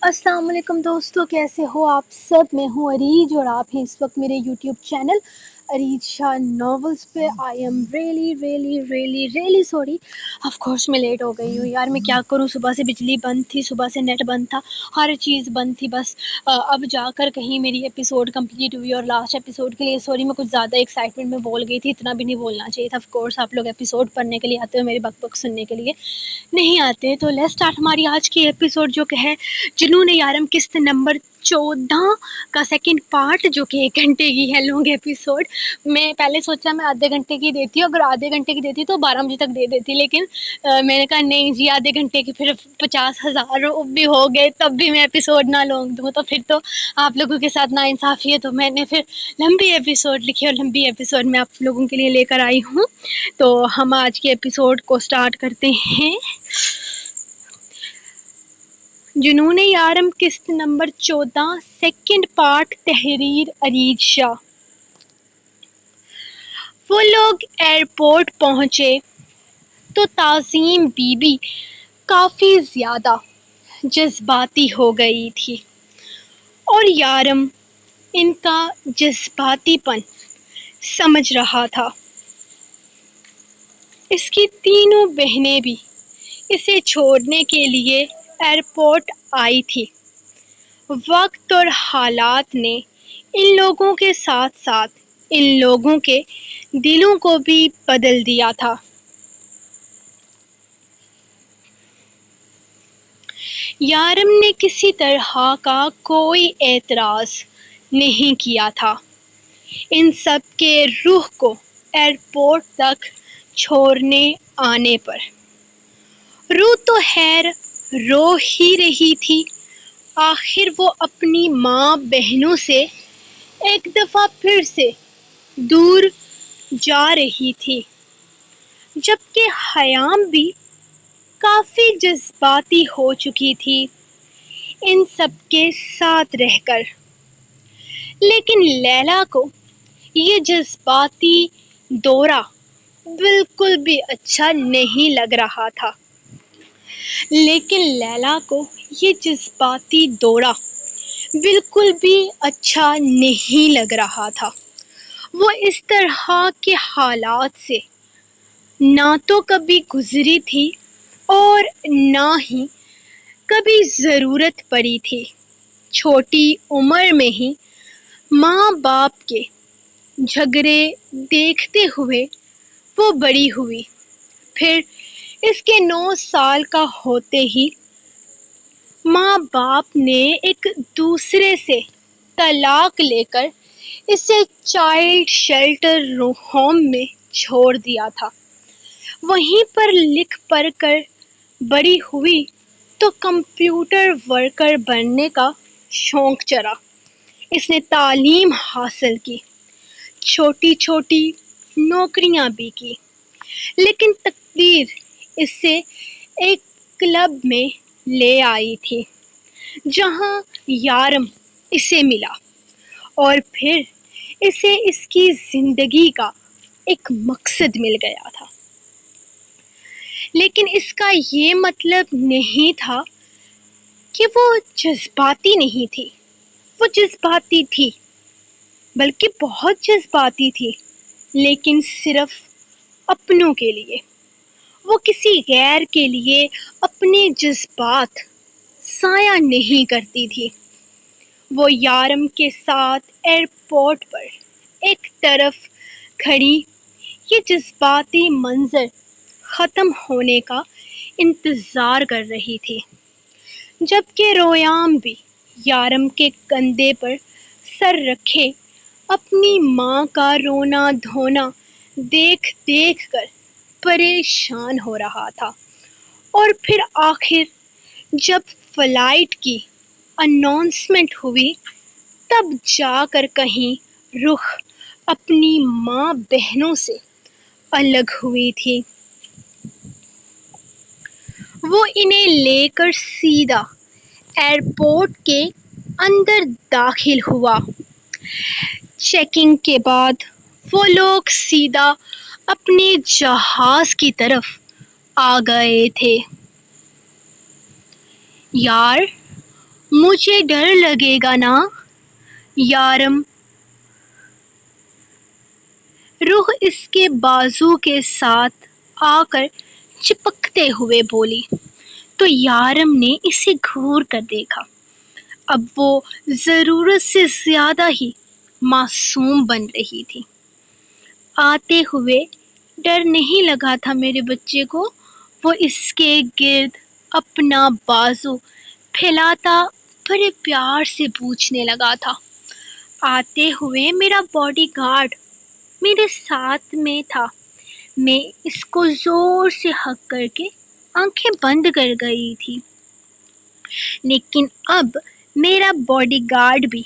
السلام علیکم دوستو، کیسے ہو آپ سب؟ میں ہوں اریج اور آپ ہیں اس وقت میرے یوٹیوب چینل اریج شاہ ناولز پہ۔ I am really sorry, of course میں لیٹ ہو گئی ہوں یار۔ میں کیا کروں، صبح سے بجلی بند تھی، صبح سے نیٹ بند تھا، ہر چیز بند تھی۔ بس اب جا کر کہیں میری ایپیسوڈ کمپلیٹ ہوئی، اور لاسٹ ایپیسوڈ کے لیے سوری، میں کچھ زیادہ ایکسائٹمنٹ میں بول گئی تھی، اتنا بھی نہیں بولنا چاہیے تھا۔ آف کورس آپ لوگ ایپیسوڈ پڑھنے کے لیے آتے ہو، میری بک بک سننے کے لیے نہیں آتے۔ تو لیٹس اسٹارٹ ہماری آج کی ایپیسوڈ، جو کہ ہے جنون یارم قسط نمبر 14 کا سیکنڈ پارٹ، جو کہ 1 گھنٹے کی ہے لانگ ایپیسوڈ۔ میں پہلے سوچا میں آدھے گھنٹے کی دیتی ہوں، اگر آدھے گھنٹے کی دیتی تو 12 بجے تک دے دیتی، لیکن میں نے کہا نہیں جی، آدھے گھنٹے کی پھر 50,000 بھی ہو گئے تب بھی میں ایپیسوڈ نہ لانگ دوں تو پھر تو آپ لوگوں کے ساتھ ناانصافی ہے۔ تو میں نے پھر لمبی ایپیسوڈ لکھی، اور لمبی ایپیسوڈ میں آپ لوگوں کے لیے لے کر آئی ہوں۔ تو ہم آج کے ایپیسوڈ کو سٹارٹ کرتے ہیں۔ جنون یارم قسط نمبر 14 سیکنڈ پارٹ، تحریر اریج شاہ۔ وہ لوگ ایئرپورٹ پہنچے تو تعظیم بی بی کافی زیادہ جذباتی ہو گئی تھی، اور یارم ان کا جذباتی پن سمجھ رہا تھا۔ اس کی تینوں بہنیں بھی اسے چھوڑنے کے لیے ایئرپورٹ آئی تھی۔ وقت اور حالات نے ان لوگوں کے ساتھ ساتھ ان لوگوں کے دلوں کو بھی بدل دیا تھا۔ یارم نے کسی طرح کا کوئی اعتراض نہیں کیا تھا ان سب کے روح کو ایئرپورٹ تک چھوڑنے آنے پر۔ روح تو خیر رو ہی رہی تھی، آخر وہ اپنی ماں بہنوں سے ایک دفعہ پھر سے دور جا رہی تھی، جبکہ خیام بھی کافی جذباتی ہو چکی تھی ان سب کے ساتھ رہ کر۔ لیکن لیلا کو یہ جذباتی دورہ بالکل بھی اچھا نہیں لگ رہا تھا۔ لیکن لیلا کو یہ جذباتی دورہ بالکل بھی اچھا نہیں لگ رہا تھا۔ وہ اس طرح کے حالات سے نہ تو کبھی گزری تھی اور نہ ہی کبھی ضرورت پڑی تھی۔ چھوٹی عمر میں ہی ماں باپ کے جھگڑے دیکھتے ہوئے وہ بڑی ہوئی، پھر اس کے 9 سال کا ہوتے ہی ماں باپ نے ایک دوسرے سے طلاق لے کر اسے چائلڈ شیلٹر ہوم میں چھوڑ دیا تھا۔ وہیں پر لکھ پڑھ کر بڑی ہوئی تو کمپیوٹر ورکر بننے کا شوق چڑھا۔ اس نے تعلیم حاصل کی، چھوٹی چھوٹی نوکریاں بھی کی، لیکن تقدیر اسے ایک کلب میں لے آئی تھی جہاں یارم اسے ملا، اور پھر اسے اس کی زندگی کا ایک مقصد مل گیا تھا۔ لیکن اس کا یہ مطلب نہیں تھا کہ وہ جذباتی نہیں تھی۔ وہ جذباتی تھی، بلکہ بہت جذباتی تھی، لیکن صرف اپنوں کے لیے۔ وہ کسی غیر کے لیے اپنے جذبات ضائع نہیں کرتی تھی۔ وہ یارم کے ساتھ ایئرپورٹ پر ایک طرف کھڑی یہ جذباتی منظر ختم ہونے کا انتظار کر رہی تھی، جبکہ رویام بھی یارم کے کندھے پر سر رکھے اپنی ماں کا رونا دھونا دیکھ دیکھ کر پریشان ہو رہا تھا۔ اور پھر آخر جب فلائٹ کی اناؤنسمنٹ ہوئی، تب جا کر کہیں رخ اپنی ماں بہنوں سے الگ ہوئی تھی۔ وہ انہیں لے کر سیدھا ایئرپورٹ کے اندر داخل ہوا۔ چیکنگ کے بعد وہ لوگ سیدھا اپنے جہاز کی طرف آ گئے تھے۔ یار مجھے ڈر لگے گا نا یارم؟ روح اس کے بازو کے ساتھ آ کر چپکتے ہوئے بولی۔ تو یارم نے اسے گھور کر دیکھا۔ اب وہ ضرورت سے زیادہ ہی معصوم بن رہی تھی۔ آتے ہوئے ڈر نہیں لگا تھا میرے بچے کو؟ وہ اس کے گرد اپنا بازو پھیلاتا بڑے پیار سے پوچھنے لگا تھا۔ آتے ہوئے میرا باڈی گارڈ میرے ساتھ میں تھا۔ میں اس کو زور سے ہگ کر کے آنکھیں بند کر گئی تھی، لیکن اب میرا باڈی گارڈ بھی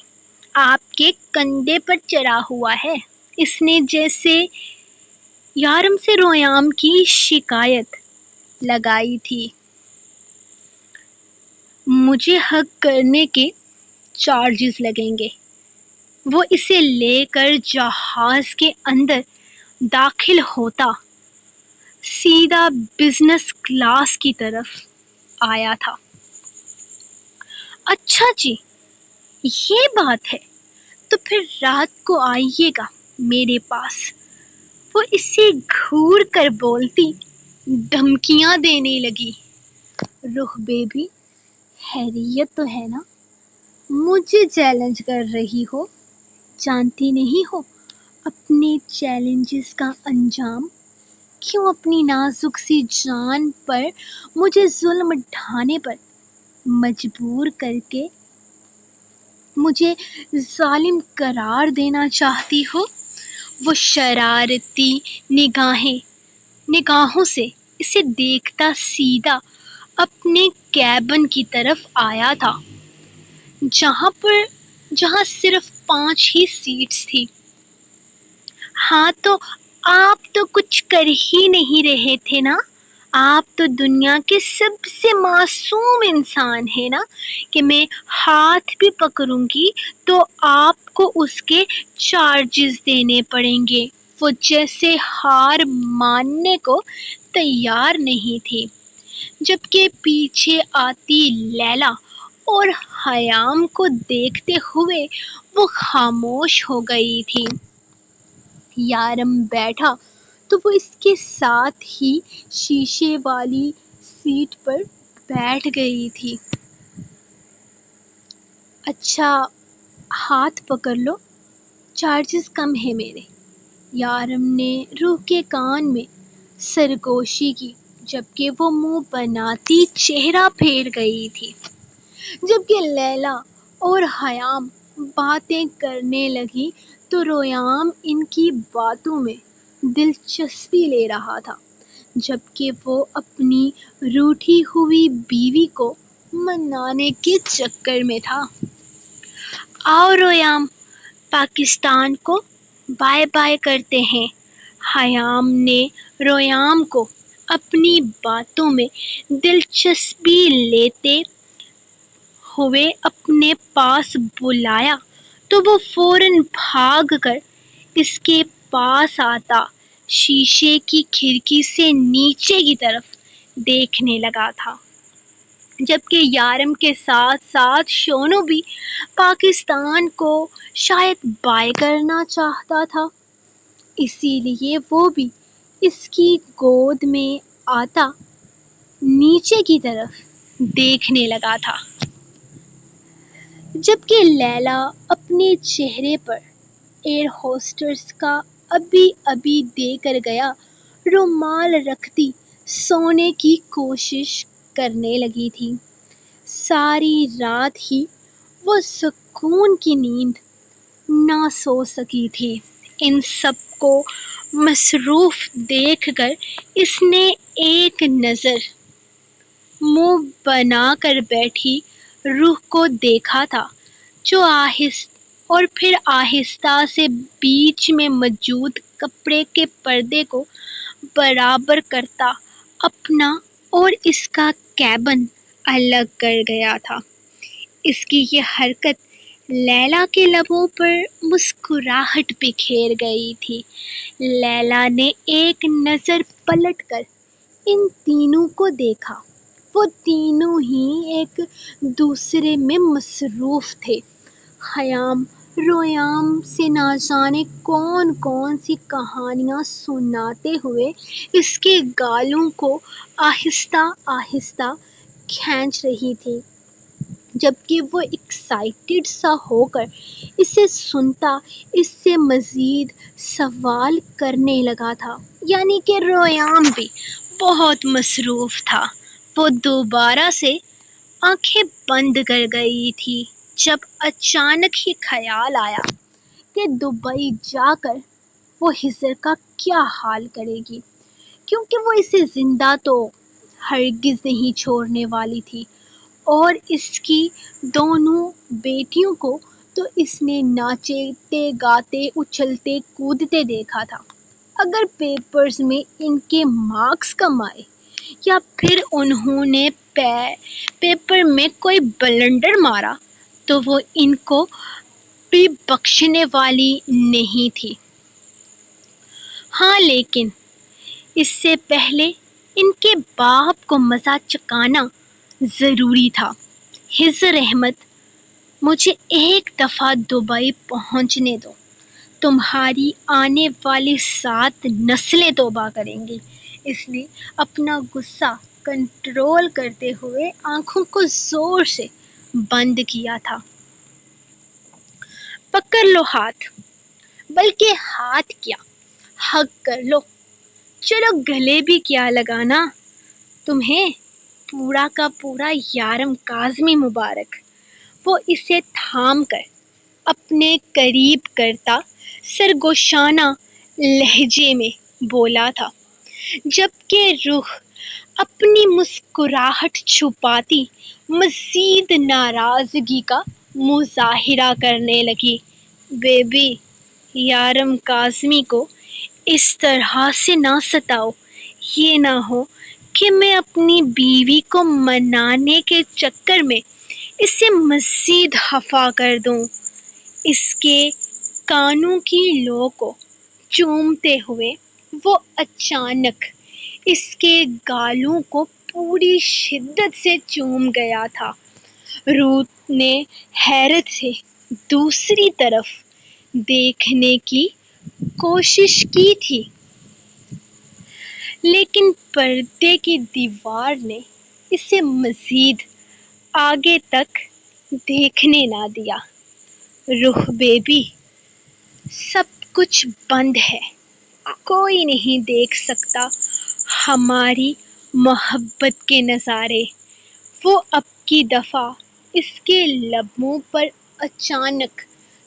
آپ کے کندھے پر چڑھا ہوا ہے۔ اس نے جیسے یارم سے رویام کی شکایت لگائی تھی۔ مجھے ہگ کرنے کے چارجز لگیں گے۔ وہ اسے لے کر جہاز کے اندر داخل ہوتا سیدھا بزنس کلاس کی طرف آیا تھا۔ اچھا جی، یہ بات ہے، تو پھر رات کو آئیے گا میرے پاس۔ وہ اسے گھور کر بولتی دھمکیاں دینے لگی۔ روح بیبی، خیریت تو ہے نا؟ مجھے چیلنج کر رہی ہو؟ جانتی نہیں ہو اپنے چیلنجز کا انجام؟ کیوں اپنی نازک سی جان پر مجھے ظلم ڈھانے پر مجبور کر کے مجھے ظالم قرار دینا چاہتی ہو؟ وہ شرارتی نگاہوں سے اسے دیکھتا سیدھا اپنے کیبن کی طرف آیا تھا، جہاں صرف 5 ہی سیٹس تھی۔ ہاں، تو آپ تو کچھ کر ہی نہیں رہے تھے نا؟ آپ تو دنیا کے سب سے معصوم انسان ہیں نا، کہ میں ہاتھ بھی پکڑوں گی تو آپ کو اس کے چارجز دینے پڑیں گے۔ وہ جیسے ہار ماننے کو تیار نہیں تھی، جبکہ پیچھے آتی لیلا اور خیام کو دیکھتے ہوئے وہ خاموش ہو گئی تھی۔ یارم بیٹھا تو وہ اس کے ساتھ ہی شیشے والی سیٹ پر بیٹھ گئی تھی۔ اچھا، ہاتھ پکڑ لو، چارجز کم ہے میرے۔ یارم نے روح کے کان میں سرگوشی کی، جبکہ وہ منہ بناتی چہرہ پھیر گئی تھی۔ جبکہ لیلا اور خیام باتیں کرنے لگی تو رویام ان کی باتوں میں دلچسپی لے رہا تھا، جبکہ وہ اپنی روٹھی ہوئی بیوی کو منانے کے چکر میں تھا۔ آؤ رویام، پاکستان کو بائے بائے کرتے ہیں۔ خیام نے رویام کو اپنی باتوں میں دلچسپی لیتے ہوئے اپنے پاس بلایا تو وہ فوراً بھاگ کر اس کے پاس آتا شیشے کی کھڑکی سے نیچے کی طرف دیکھنے لگا تھا، جبکہ یارم کے ساتھ ساتھ شونو بھی پاکستان کو شاید بائے کرنا چاہتا تھا، اسی لیے وہ بھی اس کی گود میں آتا نیچے کی طرف دیکھنے لگا تھا۔ جبکہ لیلا اپنے چہرے پر ایئر ہوسٹس کا ابھی دے کر گیا رومال رکھتی سونے کی کوشش کرنے لگی تھی۔ ساری رات ہی وہ سکون کی نیند نہ سو سکی تھی۔ ان سب کو مصروف دیکھ کر اس نے ایک نظر منہ بنا کر بیٹھی روح کو دیکھا تھا، جو اور پھر آہستہ سے بیچ میں موجود کپڑے کے پردے کو برابر کرتا اپنا اور اس کا کیبن الگ کر گیا تھا۔ اس کی یہ حرکت لیلا کے لبوں پر مسکراہٹ بکھیر گئی تھی۔ لیلا نے ایک نظر پلٹ کر ان تینوں کو دیکھا۔ وہ تینوں ہی ایک دوسرے میں مصروف تھے، خیام رویام سے نہ جانے کون کون سی کہانیاں سناتے ہوئے اس کے گالوں کو آہستہ آہستہ کھینچ رہی تھی، جبکہ وہ ایکسائٹڈ سا ہو کر اسے سنتا اس سے مزید سوال کرنے لگا تھا۔ یعنی کہ رویام بھی بہت مصروف تھا۔ وہ دوبارہ سے آنکھیں بند کر گئی تھی جب اچانک ہی خیال آیا کہ دبئی جا کر وہ ہجر کا کیا حال کرے گی، کیونکہ وہ اسے زندہ تو ہرگز نہیں چھوڑنے والی تھی، اور اس کی دونوں بیٹیوں کو تو اس نے ناچتے گاتے اچھلتے کودتے دیکھا تھا۔ اگر پیپرز میں ان کے مارکس کم آئے یا پھر انہوں نے پیپر میں کوئی بلنڈر مارا تو وہ ان کو بھی بخشنے والی نہیں تھی۔ ہاں، لیکن اس سے پہلے ان کے باپ کو مزہ چکھانا ضروری تھا۔ ہجر احمد، مجھے ایک دفعہ دبئی پہنچنے دو، تمہاری آنے والی 7 نسلیں توبہ کریں گی۔ اس نے اپنا غصہ کنٹرول کرتے ہوئے آنکھوں کو زور سے بند کیا تھا۔ پکڑ لو ہاتھ، بلکہ ہاتھ کیا، حق کر لو، چلو گلے بھی کیا لگانا، تمہیں پورا کا پورا یارم کاظمی مبارک۔ وہ اسے تھام کر اپنے قریب کرتا سرگوشانہ لہجے میں بولا تھا، جبکہ روح اپنی مسکراہٹ چھپاتی مزید ناراضگی کا مظاہرہ کرنے لگی۔ بیبی، یارم کاظمی کو اس طرح سے نہ ستاؤ، یہ نہ ہو کہ میں اپنی بیوی کو منانے کے چکر میں اسے مزید خفا کر دوں۔ اس کے کانوں کی لو کو چومتے ہوئے وہ اچانک اس کے گالوں کو پوری شدت سے چوم گیا تھا۔ روت نے حیرت سے دوسری طرف دیکھنے کی کوشش کی تھی، لیکن پردے کی دیوار نے اسے مزید آگے تک دیکھنے نہ دیا۔ روح بیبی، سب کچھ بند ہے، کوئی نہیں دیکھ سکتا ہماری محبت کے نظارے۔ وہ اب کی دفعہ اس کے لبوں پر اچانک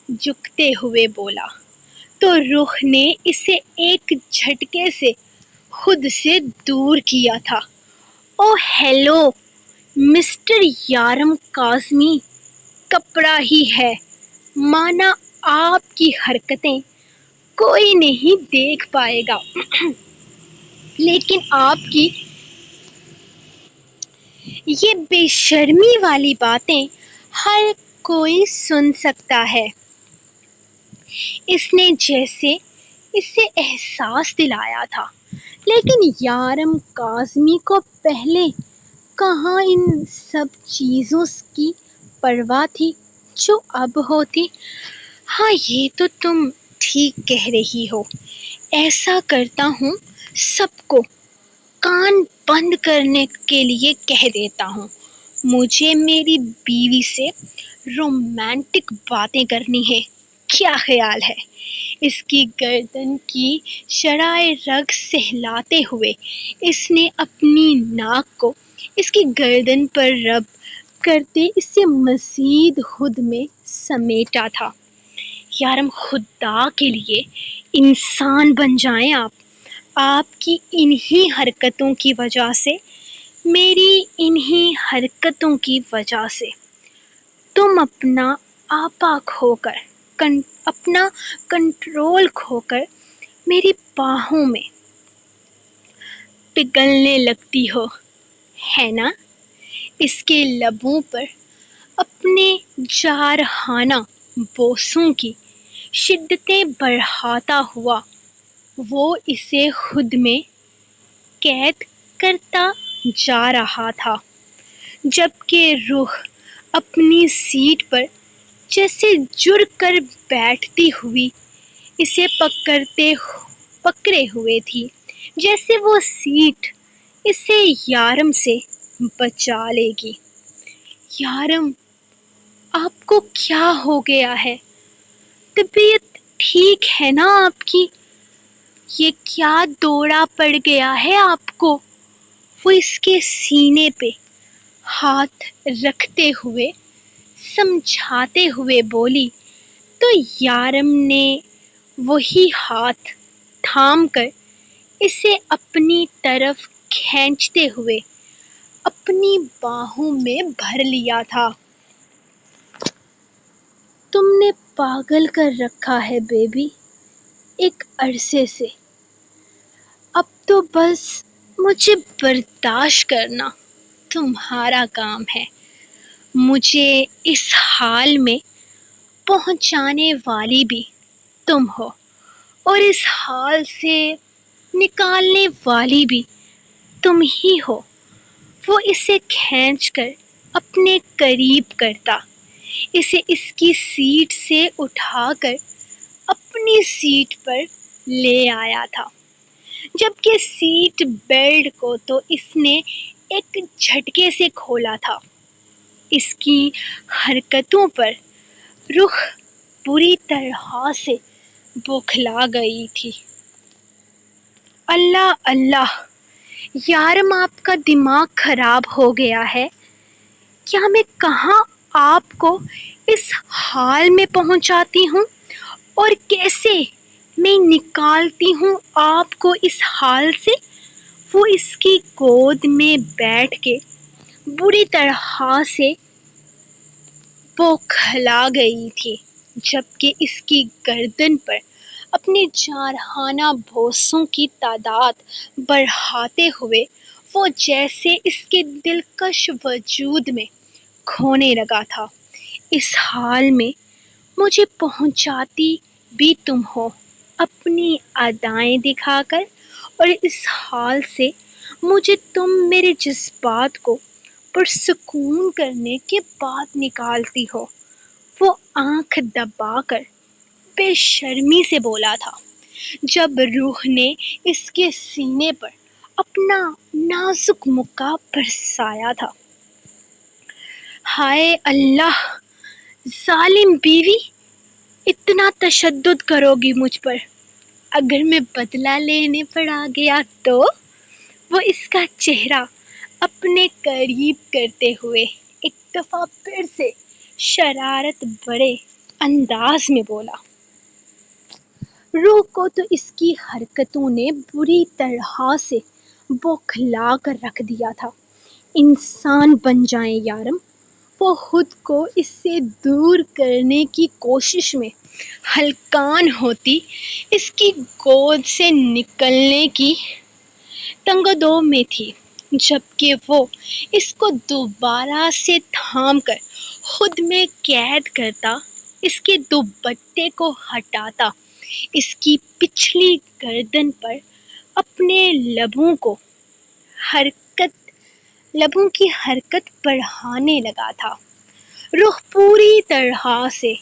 جھکتے ہوئے بولا، تو روح نے اسے ایک جھٹکے سے خود سے دور کیا تھا۔ اوہ ہیلو مسٹر یارم کاظمی، کپڑا ہی ہے، مانا آپ کی حرکتیں کوئی نہیں دیکھ پائے گا، لیکن آپ کی یہ بے شرمی والی باتیں ہر کوئی سن سکتا ہے۔ اس نے جیسے اسے احساس دلایا تھا، لیکن یارم کاظمی کو پہلے کہاں ان سب چیزوں کی پرواہ تھی جو اب ہوتی۔ ہاں، یہ تو تم ٹھیک کہہ رہی ہو، ایسا کرتا ہوں، سب کو کان بند کرنے کے لیے کہہ دیتا ہوں۔ مجھے میری بیوی سے رومانٹک باتیں کرنی ہیں، کیا خیال ہے؟ اس کی گردن کی شرائیں رگ سہلاتے ہوئے اس نے اپنی ناک کو اس کی گردن پر رب کرتے اسے مزید خود میں سمیٹا تھا۔ یارم، خدا کے لیے انسان بن جائیں آپ۔ آپ کی انہی حرکتوں کی وجہ سے، میری انہی حرکتوں کی وجہ سے، تم اپنا آپا کھو کر، اپنا کنٹرول کھو کر میری باہوں میں پگھلنے لگتی ہو، ہے نا؟ اس کے لبوں پر اپنے جارحانہ بوسوں کی شدتیں بڑھاتا ہوا وہ اسے خود میں قید کرتا جا رہا تھا۔ جبکہ روح اپنی سیٹ پر جیسے جڑ کر بیٹھتی ہوئی اسے پکڑے ہوئے تھی، جیسے وہ سیٹ اسے یارم سے بچا لے گی۔ یارم، آپ کو کیا ہو گیا ہے؟ طبیعت ٹھیک ہے نا آپ کی؟ یہ کیا دورہ پڑ گیا ہے آپ کو؟ وہ اس کے سینے پہ ہاتھ رکھتے ہوئے سمجھاتے ہوئے بولی، تو یارم نے وہی ہاتھ تھام کر اسے اپنی طرف کھینچتے ہوئے اپنی باہوں میں بھر لیا تھا۔ تم نے پاگل کر رکھا ہے بیبی ایک عرصے سے، اب تو بس مجھے برداشت کرنا تمہارا کام ہے۔ مجھے اس حال میں پہنچانے والی بھی تم ہو اور اس حال سے نکالنے والی بھی تم ہی ہو۔ وہ اسے کھینچ کر اپنے قریب کرتا، اسے اس کی سیٹ سے اٹھا کر اپنی سیٹ پر لے آیا تھا، جبکہ سیٹ بیلٹ کو تو اس نے ایک جھٹکے سے کھولا تھا۔ اس کی حرکتوں پر روح بری طرح سے بوکھلا گئی تھی۔ اللہ اللہ، یارم آپ کا دماغ خراب ہو گیا ہے کیا؟ میں کہاں آپ کو اس حال میں پہنچاتی ہوں اور کیسے میں نکالتی ہوں آپ کو اس حال سے؟ وہ اس کی گود میں بیٹھ کے بری طرح سے بوکھلا گئی تھی، جبکہ اس کی گردن پر اپنے جارحانہ بوسوں کی تعداد بڑھاتے ہوئے وہ جیسے اس کے دلکش وجود میں کھونے لگا تھا۔ اس حال میں مجھے پہنچاتی بھی تم ہو اپنی ادائیں دکھا کر، اور اس حال سے مجھے تم میرے جذبات کو پرسکون کرنے کے بعد نکالتی ہو۔ وہ آنکھ دبا کر بے شرمی سے بولا تھا، جب روح نے اس کے سینے پر اپنا نازک مکہ برسایا تھا۔ ہائے اللہ، ظالم بیوی، اتنا تشدد کرو گی مجھ پر؟ اگر میں بدلہ لینے پر آ گیا تو؟ وہ اس کا چہرہ اپنے قریب کرتے ہوئے ایک دفعہ پھر سے شرارت بھرے انداز میں بولا۔ روح کو تو اس کی حرکتوں نے بری طرح سے بوکھلا کر رکھ دیا تھا۔ انسان بن جائیں یارم، وہ خود کو اس سے دور کرنے کی کوشش میں ہلکان ہوتی اس کی گود سے نکلنے کی تنگدو میں تھی، جبکہ وہ اس کو دوبارہ سے تھام کر خود میں قید کرتا، اس کے دوپٹے کو ہٹاتا، اس کی پچھلی گردن پر اپنے لبوں کی حرکت بڑھانے لگا تھا۔ روح پوری طرح سے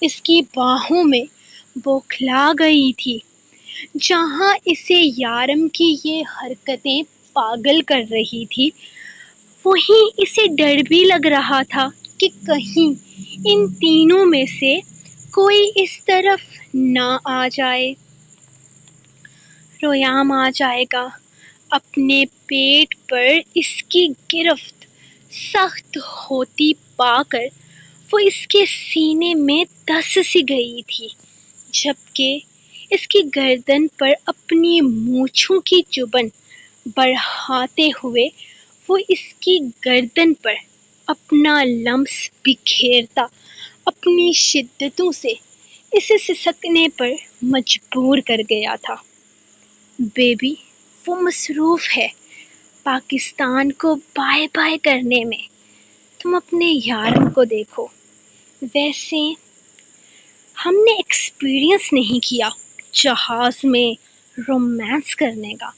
اس کی باہوں میں بوکھلا گئی تھی۔ جہاں اسے یارم کی یہ حرکتیں پاگل کر رہی تھی، وہیں اسے ڈر بھی لگ رہا تھا کہ کہیں ان تینوں میں سے کوئی اس طرف نہ آ جائے۔ ریام آ جائے گا۔ اپنے پیٹ پر اس کی گرفت سخت ہوتی پا کر وہ اس کے سینے میں دس سی گئی تھی، جبکہ اس کی گردن پر اپنی مونچھوں کی چبھن بڑھاتے ہوئے وہ اس کی گردن پر اپنا لمس بکھیرتا اپنی شدتوں سے اسے سسکنے پر مجبور کر گیا تھا۔ بیبی، وہ مصروف ہے پاکستان کو بائے بائے کرنے میں، تم اپنے یارم کو دیکھو۔ ویسے ہم نے ایکسپیرئنس نہیں کیا جہاز میں رومانس کرنے کا،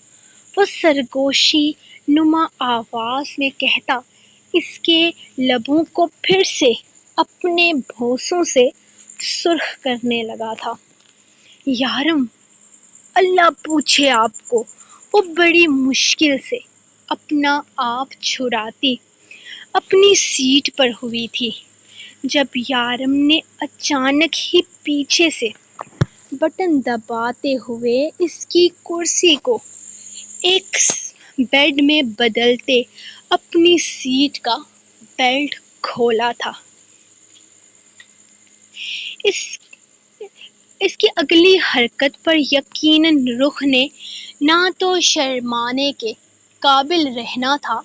وہ سرگوشی نما آواز میں کہتا اس کے لبوں کو پھر سے اپنے بوسوں سے سرخ کرنے لگا تھا۔ یارم، اللہ پوچھے آپ کو، وہ بڑی مشکل سے اپنا آپ چھڑاتی اپنی سیٹ پر ہوئی تھی جب یارم نے اچانک ہی پیچھے سے بٹن دباتے ہوئے اس کی کرسی کو ایک بیڈ میں بدلتے اپنی سیٹ کا بیلٹ کھولا تھا۔ اس کی اگلی حرکت پر یقیناً رخ نے نہ تو شرمانے کے قابل رہنا تھا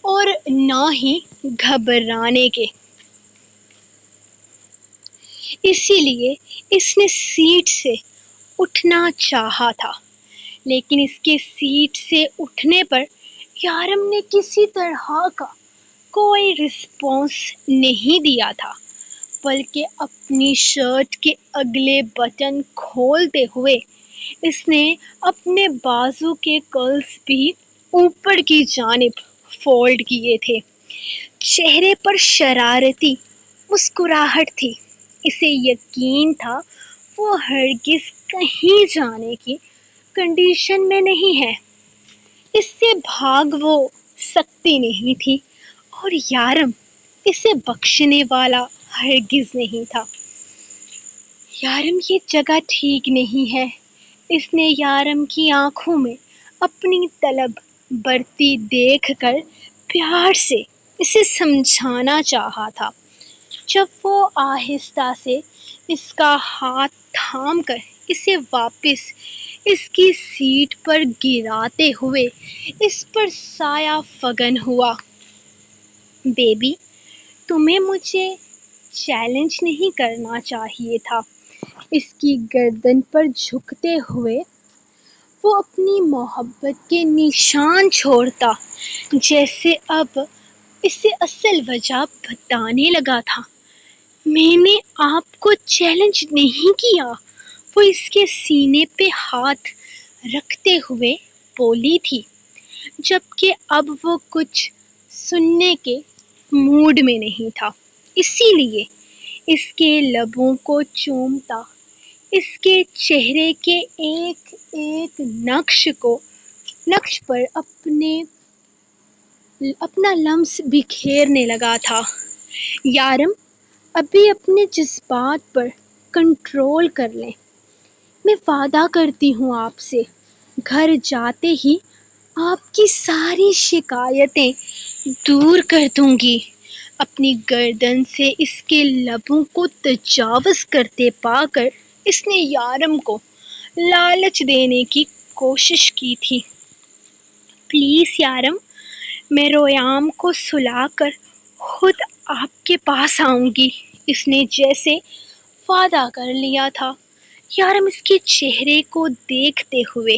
اور نہ ہی گھبرانے کے، اسی لیے اس نے سیٹ سے اٹھنا چاہا تھا، لیکن اس کے سیٹ سے اٹھنے پر یارم نے کسی طرح کا کوئی رسپانس نہیں دیا تھا، بلکہ اپنی شرٹ کے اگلے بٹن کھولتے ہوئے اس نے اپنے بازو کے کرلز بھی اوپر کی جانب فولڈ کیے تھے۔ چہرے پر شرارتی مسکراہٹ تھی، اسے یقین تھا وہ ہرگز کہیں جانے کی کنڈیشن میں نہیں ہے، اس سے بھاگ وہ سکتی نہیں تھی اور یارم اسے بخشنے والا ہرگز نہیں تھا۔ یارم، یہ جگہ ٹھیک نہیں ہے، اس نے یارم کی آنکھوں میں اپنی طلب برتی دیکھ کر پیار سے اسے سمجھانا چاہا تھا، جب وہ آہستہ سے اس کا ہاتھ تھام کر اسے واپس اس کی سیٹ پر گراتے ہوئے اس پر سایہ فگن ہوا۔ بیبی، تمہیں مجھے چیلنج نہیں کرنا چاہیے تھا۔ اس کی گردن پر جھکتے ہوئے وہ اپنی محبت کے نشان چھوڑتا جیسے اب اسے اصل وجہ بتانے لگا تھا۔ میں نے آپ کو چیلنج نہیں کیا، وہ اس کے سینے پہ ہاتھ رکھتے ہوئے بولی تھی، جبکہ اب وہ کچھ سننے کے موڈ میں نہیں تھا، اسی لیے اس کے لبوں کو چومتا اس کے چہرے کے ایک ایک نقش پر اپنا لمس بکھیرنے لگا تھا۔ یارم، ابھی اپنے جذبات پر کنٹرول کر لیں، میں وعدہ کرتی ہوں آپ سے گھر جاتے ہی آپ کی ساری شکایتیں دور کر دوں گی۔ اپنی گردن سے اس کے لبوں کو تجاوز کرتے پا کر اس نے یارم کو لالچ دینے کی کوشش کی تھی۔ پلیز یارم، میں ریام کو سلا کر خود آپ کے پاس آؤں گی، اس نے جیسے وعدہ کر لیا تھا۔ یارم اس کے چہرے کو دیکھتے ہوئے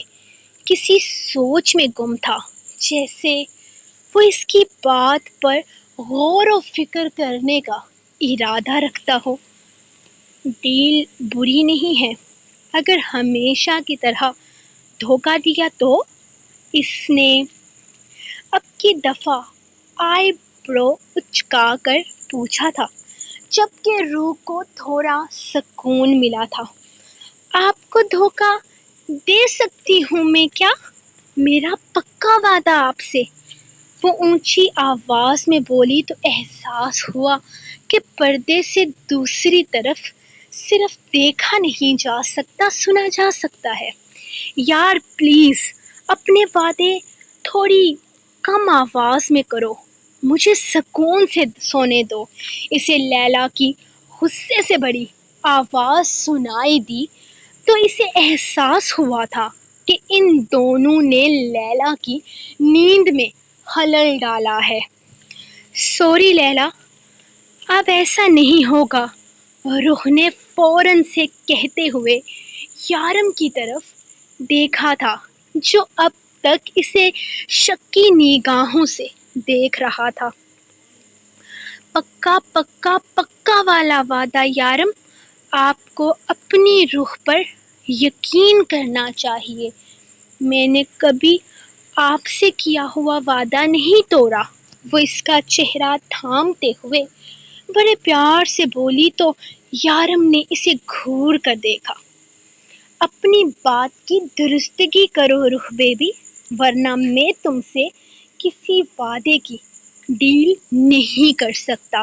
کسی سوچ میں گم تھا، جیسے وہ اس کی بات پر غور و فکر کرنے کا ارادہ رکھتا ہو۔ ڈیل بری نہیں ہے، اگر ہمیشہ کی طرح دھوکہ دیا تو؟ اس نے اب کی دفعہ آئی برو اچکا کر پوچھا تھا، جبکہ روح کو تھوڑا سکون ملا تھا۔ آپ کو دھوکہ دے سکتی ہوں میں کیا؟ میرا پکا وعدہ آپ سے، وہ اونچی آواز میں بولی تو احساس ہوا کہ پردے سے دوسری طرف صرف دیکھا نہیں جا سکتا، سنا جا سکتا ہے۔ یار پلیز اپنے وعدے تھوڑی کم آواز میں کرو، مجھے سکون سے سونے دو۔ اسے لیلا کی غصے سے بڑی آواز سنائی دی تو اسے احساس ہوا تھا کہ ان دونوں نے لیلا کی نیند میں خلل ڈالا ہے۔ سوری لیلا، اب ایسا نہیں ہوگا، روح نے فوراً سے کہتے ہوئے یارم کی طرف دیکھا تھا جو اب تک اسے شکی نگاہوں سے دیکھ رہا تھا۔ پکا پکا پکا والا وعدہ یارم، آپ کو اپنی روح پر یقین کرنا چاہیے، میں نے کبھی آپ سے کیا ہوا وعدہ نہیں توڑا۔ وہ اس کا چہرہ تھامتے ہوئے بڑے پیار سے بولی تو یارم نے اسے گھور کر دیکھا۔ اپنی بات کی درستگی کرو رخ بیبی، ورنہ میں تم سے کسی وعدے کی ڈیل نہیں کر سکتا۔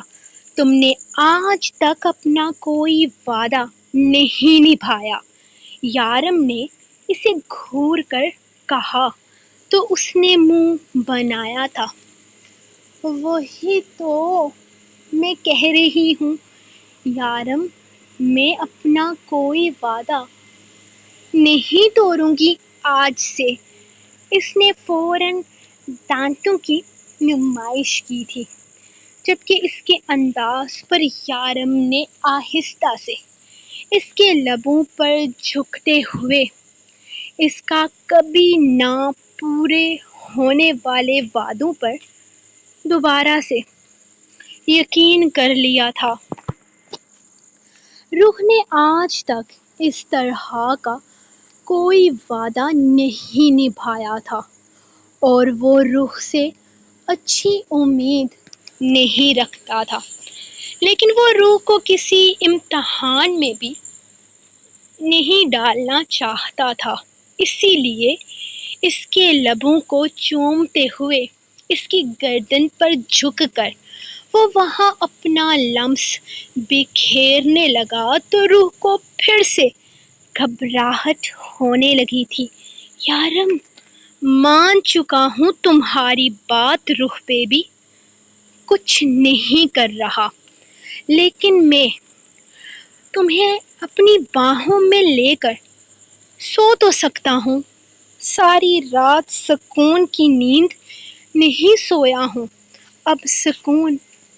تم نے آج تک اپنا کوئی وعدہ نہیں نبھایا۔ یارم نے اسے گھور کر کہا تو اس نے منہ بنایا تھا۔ وہی تو میں کہہ رہی ہوں یارم، میں اپنا کوئی وعدہ نہیں توڑوں گی آج سے۔ اس نے فوراً دانتوں کی نمائش کی تھی، جبکہ اس کے انداز پر یارم نے آہستہ سے اس کے لبوں پر جھکتے ہوئے اس کا کبھی نہ پورے ہونے والے وعدوں پر دوبارہ سے یقین کر لیا تھا۔ روح نے آج تک اس طرح کا کوئی وعدہ نہیں نبھایا تھا، اور وہ روح سے اچھی امید نہیں رکھتا تھا، لیکن وہ روح کو کسی امتحان میں بھی نہیں ڈالنا چاہتا تھا۔ اسی لیے اس کے لبوں کو چومتے ہوئے اس کی گردن پر جھک کر وہ وہاں اپنا لمس بکھیرنے لگا تو روح کو پھر سے گھبراہٹ ہونے لگی تھی۔ یارم، مان چکا ہوں تمہاری بات رخ بیبی، کچھ نہیں کر رہا، لیکن میں تمہیں اپنی باہوں میں لے کر سو تو سکتا ہوں۔ ساری رات سکون کی نیند نہیں سویا ہوں، اب سکون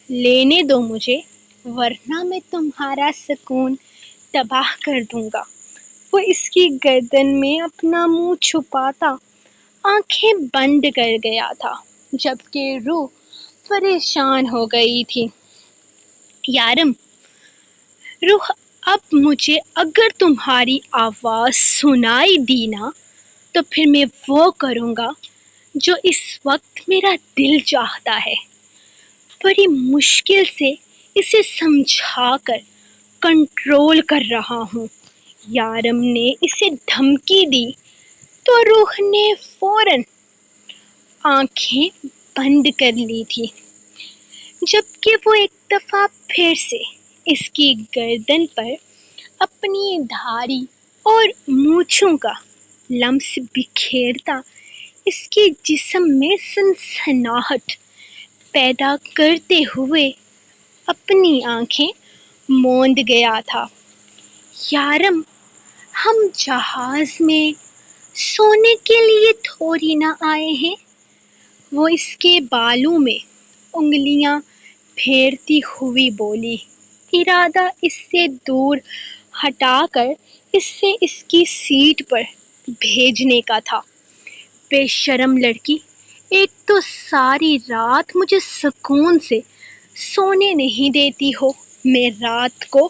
لینے دو مجھے، ورنہ میں تمہارا سکون تباہ کر دوں گا۔ وہ اس کی گردن میں اپنا منہ چھپاتا آنکھیں بند کر گیا تھا، جبکہ روح پریشان ہو گئی تھی۔ یارم، روح، اب مجھے اگر تمہاری آواز سنائی دی نا تو پھر میں وہ کروں گا جو اس وقت میرا دل چاہتا ہے۔ بڑی مشکل سے اسے سمجھا کر کنٹرول کر رہا ہوں۔ یارم نے اسے دھمکی دی تو روح نے فوراً آنکھیں بند کر لی تھی، جبکہ وہ ایک دفعہ پھر سے اس کی گردن پر اپنی دھاری اور مونچھوں کا لمس بکھیرتا اس کے جسم میں سنسناہٹ پیدا کرتے ہوئے اپنی آنکھیں موند گیا تھا۔ یارم، ہم جہاز میں سونے کے لیے تھوڑی نہ آئے ہیں۔ وہ اس کے بالوں میں انگلیاں پھیرتی ہوئی بولی، ارادہ اس سے دور ہٹا کر اسے اس کی سیٹ پر بھیجنے کا تھا۔ بے شرم لڑکی، ایک تو ساری رات مجھے سکون سے سونے نہیں دیتی ہو۔ میں رات کو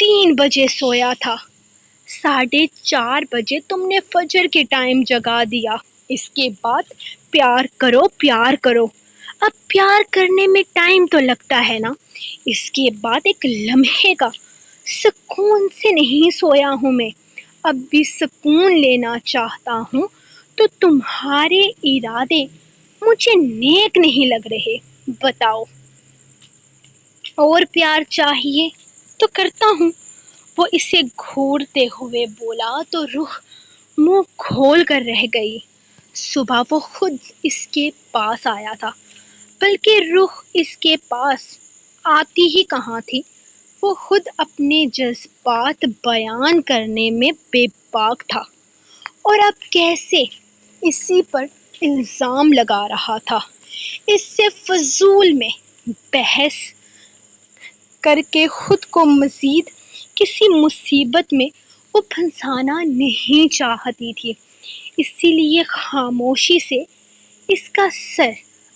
3 بجے سویا تھا، 4:30 بجے تم نے فجر کے ٹائم جگا دیا۔ اس کے بعد پیار کرو پیار کرو، اب پیار کرنے میں ٹائم تو لگتا ہے نا۔ اس کے بعد ایک لمحے کا سکون سے نہیں سویا ہوں میں، اب بھی سکون لینا چاہتا ہوں تو تمہارے ارادے مجھے نیک نہیں لگ رہے۔ بتاؤ، اور پیار چاہیے تو کرتا ہوں۔ وہ اسے گھورتے ہوئے بولا تو روح منہ کھول کر رہ گئی۔ صبح وہ خود اس کے پاس آیا تھا، بلکہ روح اس کے پاس آتی ہی کہاں تھی۔ وہ خود اپنے جذبات بیان کرنے میں بے باک تھا، اور اب کیسے اسی پر الزام لگا رہا تھا۔ اس سے فضول میں بحث کر کے خود کو مزید کسی مصیبت میں وہ پھنسانا نہیں چاہتی تھی، اسی لیے خاموشی سے اس کا سر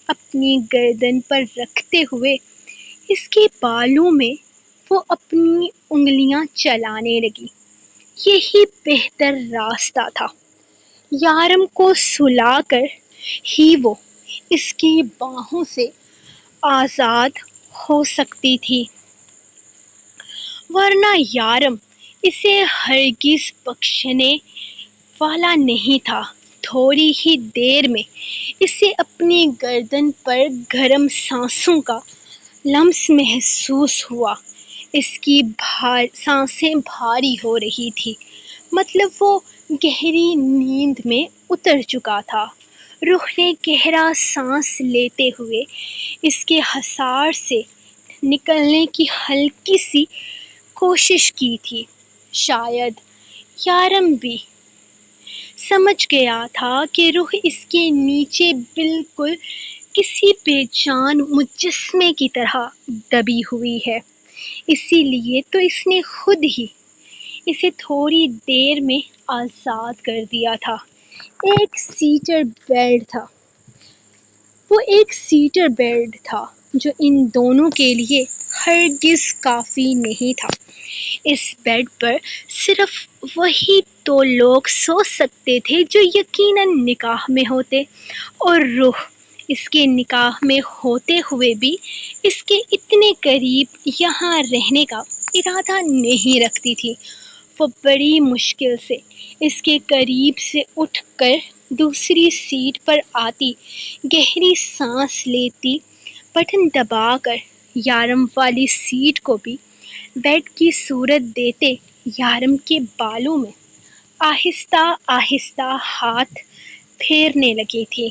اپنی گردن پر رکھتے ہوئے اس کے بالوں میں وہ اپنی انگلیاں چلانے لگی۔ یہی بہتر راستہ تھا۔ یارم کو سلا کر ہی وہ اس کی باہوں سے آزاد ہو سکتی تھی، ورنہ یارم اسے ہرگز بخشنے والا نہیں تھا۔ تھوڑی ہی دیر میں اسے اپنی گردن پر گرم سانسوں کا لمس محسوس ہوا۔ اس کی سانسیں بھاری ہو رہی تھی، مطلب وہ گہری نیند میں اتر چکا تھا۔ روح نے گہرا سانس لیتے ہوئے اس کے حصار سے نکلنے کی ہلکی سی کوشش کی تھی۔ شاید یارم بھی سمجھ گیا تھا کہ روح اس کے نیچے بالکل کسی بے جان مجسمے کی طرح دبی ہوئی ہے، اسی لیے تو اس نے خود ہی اسے تھوڑی دیر میں آزاد کر دیا تھا۔ ایک سیٹر بیڈ تھا، وہ ایک سیٹر بیڈ تھا جو ان دونوں کے لیے ہرگز کافی نہیں تھا۔ اس بیڈ پر صرف وہی دو لوگ سو سکتے تھے جو یقیناً نکاح میں ہوتے، اور روح اس کے نکاح میں ہوتے ہوئے بھی اس کے اتنے قریب یہاں رہنے کا ارادہ نہیں رکھتی تھی۔ وہ بڑی مشکل سے اس کے قریب سے اٹھ کر دوسری سیٹ پر آتی، گہری سانس لیتی، بٹن دبا کر یارم والی سیٹ کو بھی بیڈ کی صورت دیتے یارم کے بالوں میں آہستہ آہستہ ہاتھ پھیرنے لگی تھی۔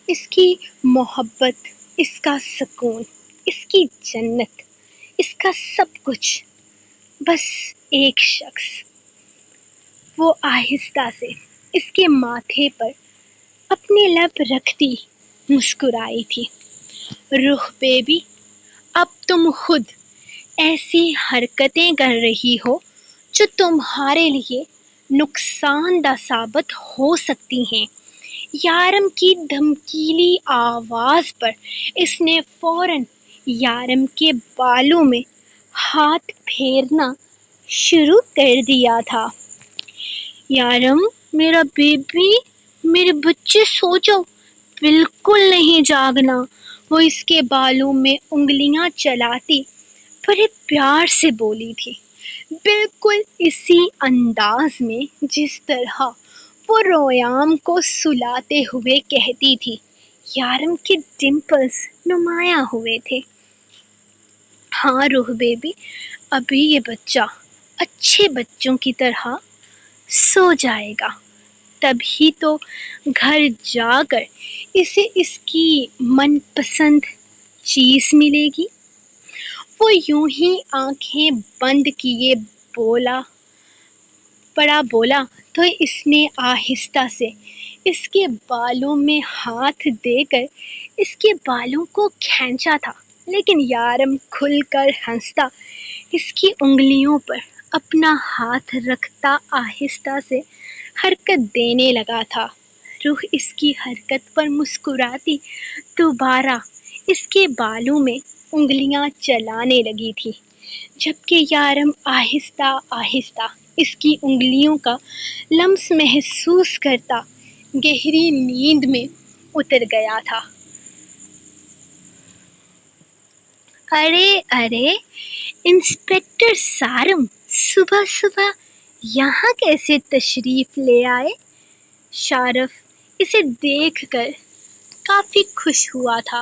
اس کی محبت، اس کا سکون، اس کی جنت، اس کا سب کچھ، بس ایک شخص۔ وہ آہستہ سے اس کے ماتھے پر اپنے لب رکھتی مسکرائی تھی۔ روح بیبی، اب تم خود ایسی حرکتیں کر رہی ہو جو تمہارے لیے نقصان دہ ثابت ہو سکتی ہیں۔ یارم کی دھمکیلی آواز پر اس نے فوراً یارم کے بالوں میں ہاتھ پھیرنا شروع کر دیا تھا۔ یارم، میرا بیبی، میرے بچے، سو جاؤ، بالکل نہیں جاگنا۔ وہ اس کے بالوں میں انگلیاں چلاتی بڑے پیار سے بولی تھی، بالکل اسی انداز میں جس طرح وہ رویام کو سلاتے ہوئے کہتی تھی۔ یارم کے ڈمپلز نمایاں ہوئے تھے۔ ہاں روح بیبی، ابھی یہ بچہ اچھے بچوں کی طرح سو جائے گا، تبھی تو گھر جا کر اسے اس کی من پسند چیز ملے گی۔ وہ یوں ہی آنکھیں بند کیے بولا تو اس نے آہستہ سے اس کے بالوں میں ہاتھ دے کر اس کے بالوں کو کھینچا تھا، لیکن یارم کھل کر ہنستا اس کی انگلیوں پر اپنا ہاتھ رکھتا آہستہ سے حرکت دینے لگا تھا۔ روح اس کی حرکت پر مسکراتی دوبارہ اس کے بالوں میں انگلیاں چلانے لگی تھی، جبکہ یارم آہستہ آہستہ اس کی انگلیوں کا لمس محسوس کرتا گہری نیند میں اتر گیا تھا۔ ارے ارے، انسپکٹر سارم صبح صبح یہاں کیسے تشریف لے آئے؟ شارف اسے دیکھ کر کافی خوش ہوا تھا۔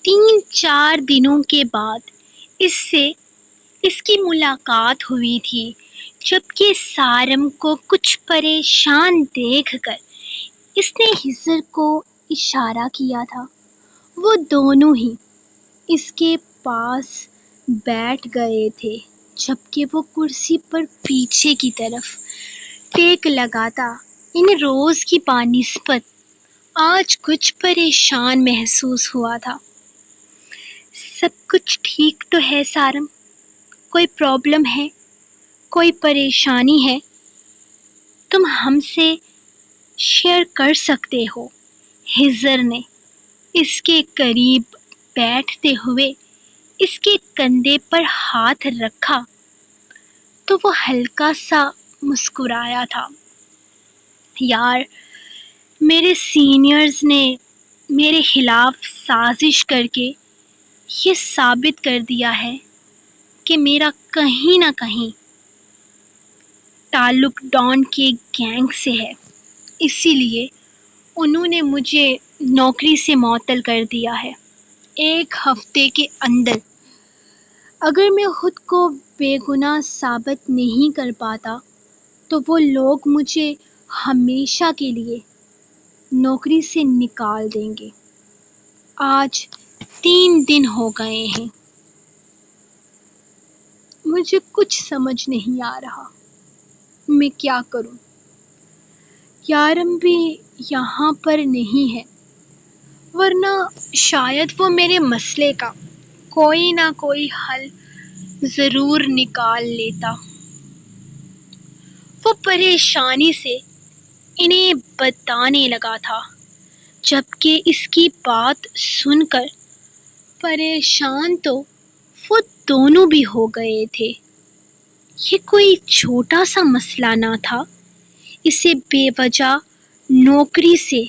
3-4 دنوں کے بعد اس کی ملاقات ہوئی تھی، جبکہ سارم کو کچھ پریشان دیکھ کر اس نے ہزر کو اشارہ کیا تھا۔ وہ دونوں ہی اس کے پاس بیٹھ گئے تھے، جبکہ وہ کرسی پر پیچھے کی طرف ٹیک لگاتا ان روز کی بنسبت آج کچھ پریشان محسوس ہوا تھا۔ سب کچھ ٹھیک تو ہے سارم؟ کوئی پرابلم ہے؟ کوئی پریشانی ہے؟ تم ہم سے شیئر کر سکتے ہو۔ ہزر نے اس کے قریب بیٹھتے ہوئے اس کے کندھے پر ہاتھ رکھا تو وہ ہلکا سا مسکرایا تھا۔ یار، میرے سینئرز نے میرے خلاف سازش کر کے یہ ثابت کر دیا ہے کہ میرا کہیں نہ کہیں تعلق ڈان کے گینگ سے ہے، اسی لیے انہوں نے مجھے نوکری سے معطل کر دیا ہے۔ ایک ہفتے کے اندر اگر میں خود کو بے گناہ ثابت نہیں کر پاتا تو وہ لوگ مجھے ہمیشہ کے لیے نوکری سے نکال دیں گے۔ آج 3 دن ہو گئے ہیں، مجھے کچھ سمجھ نہیں آ رہا میں کیا کروں۔ یارم بھی یہاں پر نہیں ہے، ورنہ شاید وہ میرے مسئلے کا کوئی نہ کوئی حل ضرور نکال لیتا۔ وہ پریشانی سے انہیں بتانے لگا تھا، جبکہ اس کی بات سن کر پریشان تو وہ دونوں بھی ہو گئے تھے۔ یہ کوئی چھوٹا سا مسئلہ نہ تھا، اسے بے وجہ نوکری سے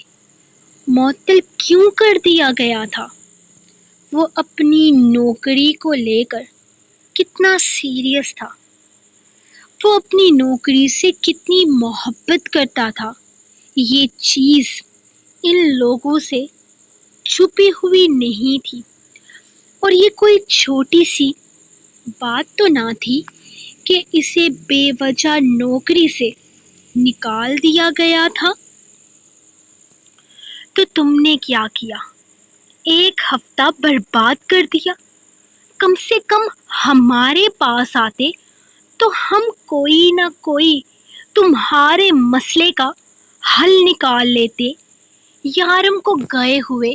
معطل کیوں کر دیا گیا تھا؟ وہ اپنی نوکری کو لے کر کتنا سیریس تھا، وہ اپنی نوکری سے کتنی محبت کرتا تھا، یہ چیز ان لوگوں سے چھپی ہوئی نہیں تھی، اور یہ کوئی چھوٹی سی بات تو نہ تھی کہ اسے بے وجہ نوکری سے نکال دیا گیا تھا۔ تو تم نے کیا کیا؟ ایک ہفتہ برباد کر دیا۔ کم سے کم ہمارے پاس آتے تو ہم کوئی نہ کوئی تمہارے مسئلے کا حل نکال لیتے۔ یارم کو گئے ہوئے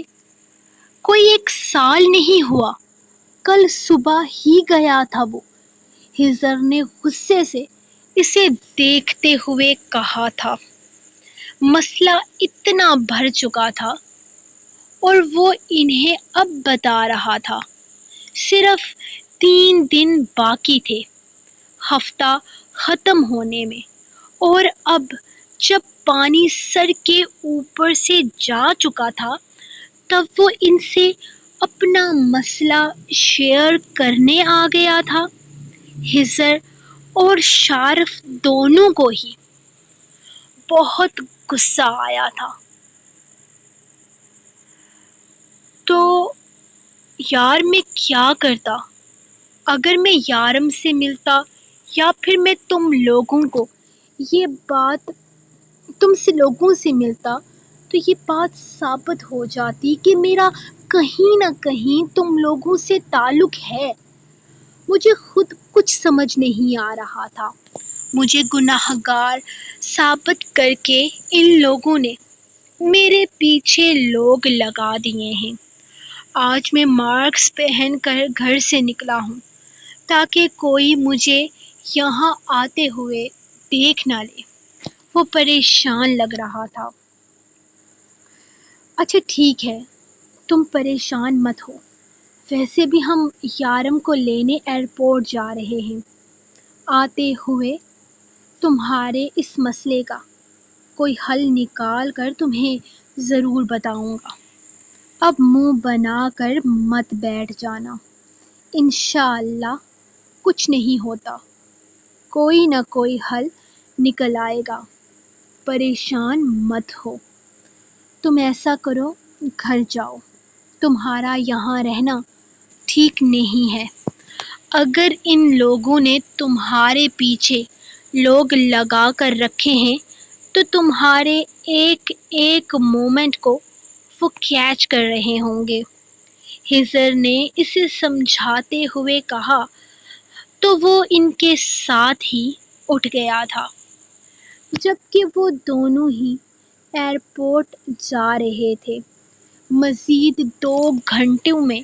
کوئی 1 سال نہیں ہوا، کل صبح ہی گیا تھا وہ، ہزر نے غصے سے اسے دیکھتے ہوئے کہا تھا۔ مسئلہ اتنا بڑھ چکا تھا اور وہ انہیں اب بتا رہا تھا۔ صرف 3 دن باقی تھے ہفتہ ختم ہونے میں، اور اب جب پانی سر کے اوپر سے جا چکا تھا تب وہ ان سے اپنا مسئلہ شیئر کرنے آ گیا تھا۔ ہزر اور شارف دونوں کو ہی بہت غصہ آیا تھا۔ تو یار میں کیا کرتا؟ اگر میں یارم سے ملتا یا پھر میں تم سے لوگوں سے ملتا تو یہ بات ثابت ہو جاتی کہ میرا کہیں نہ کہیں تم لوگوں سے تعلق ہے۔ مجھے خود کچھ سمجھ نہیں آ رہا تھا۔ مجھے گناہ گار ثابت کر کے ان لوگوں نے میرے پیچھے لوگ لگا دیے ہیں۔ آج میں ماسک پہن کر گھر سے نکلا ہوں تاکہ کوئی مجھے یہاں آتے ہوئے دیکھ نہ لے۔ وہ پریشان لگ رہا تھا۔ اچھا ٹھیک ہے، تم پریشان مت ہو، ویسے بھی ہم یارم کو لینے ایئرپورٹ جا رہے ہیں۔ آتے ہوئے تمہارے اس مسئلے کا کوئی حل نکال کر تمہیں ضرور بتاؤں گا۔ اب منہ بنا کر مت بیٹھ جانا، انشاءاللہ کچھ نہیں ہوتا، کوئی نہ کوئی حل نکل آئے گا، پریشان مت ہو۔ تم ایسا کرو، گھر جاؤ، تمہارا یہاں رہنا ٹھیک نہیں ہے۔ اگر ان لوگوں نے تمہارے پیچھے لوگ لگا کر رکھے ہیں تو تمہارے ایک ایک مومنٹ کو وہ کیچ کر رہے ہوں گے۔ ہزر نے اسے سمجھاتے ہوئے کہا تو وہ ان کے ساتھ ہی اٹھ گیا تھا، جبکہ وہ دونوں ہی ایئرپورٹ جا رہے تھے۔ مزید 2 گھنٹوں میں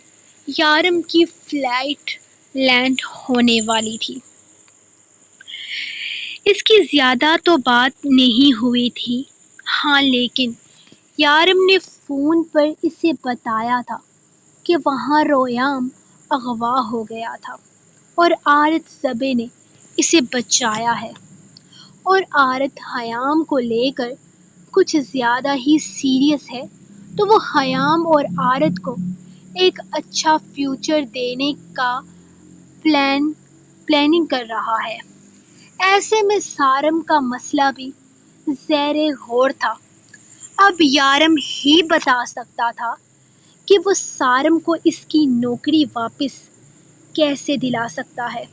یارم کی فلائٹ لینڈ ہونے والی تھی۔ اس کی زیادہ تو بات نہیں ہوئی تھی، ہاں لیکن یارم نے فون پر اسے بتایا تھا کہ وہاں رویام اغوا ہو گیا تھا اور عارت زبے نے اسے بچایا ہے، اور عارت حیام کو لے کر کچھ زیادہ ہی سیریس ہے تو وہ خیام اور عارت کو ایک اچھا فیوچر دینے کا پلاننگ کر رہا ہے۔ ایسے میں سارم کا مسئلہ بھی زیر غور تھا۔ اب یارم ہی بتا سکتا تھا کہ وہ سارم کو اس کی نوکری واپس کیسے دلا سکتا ہے۔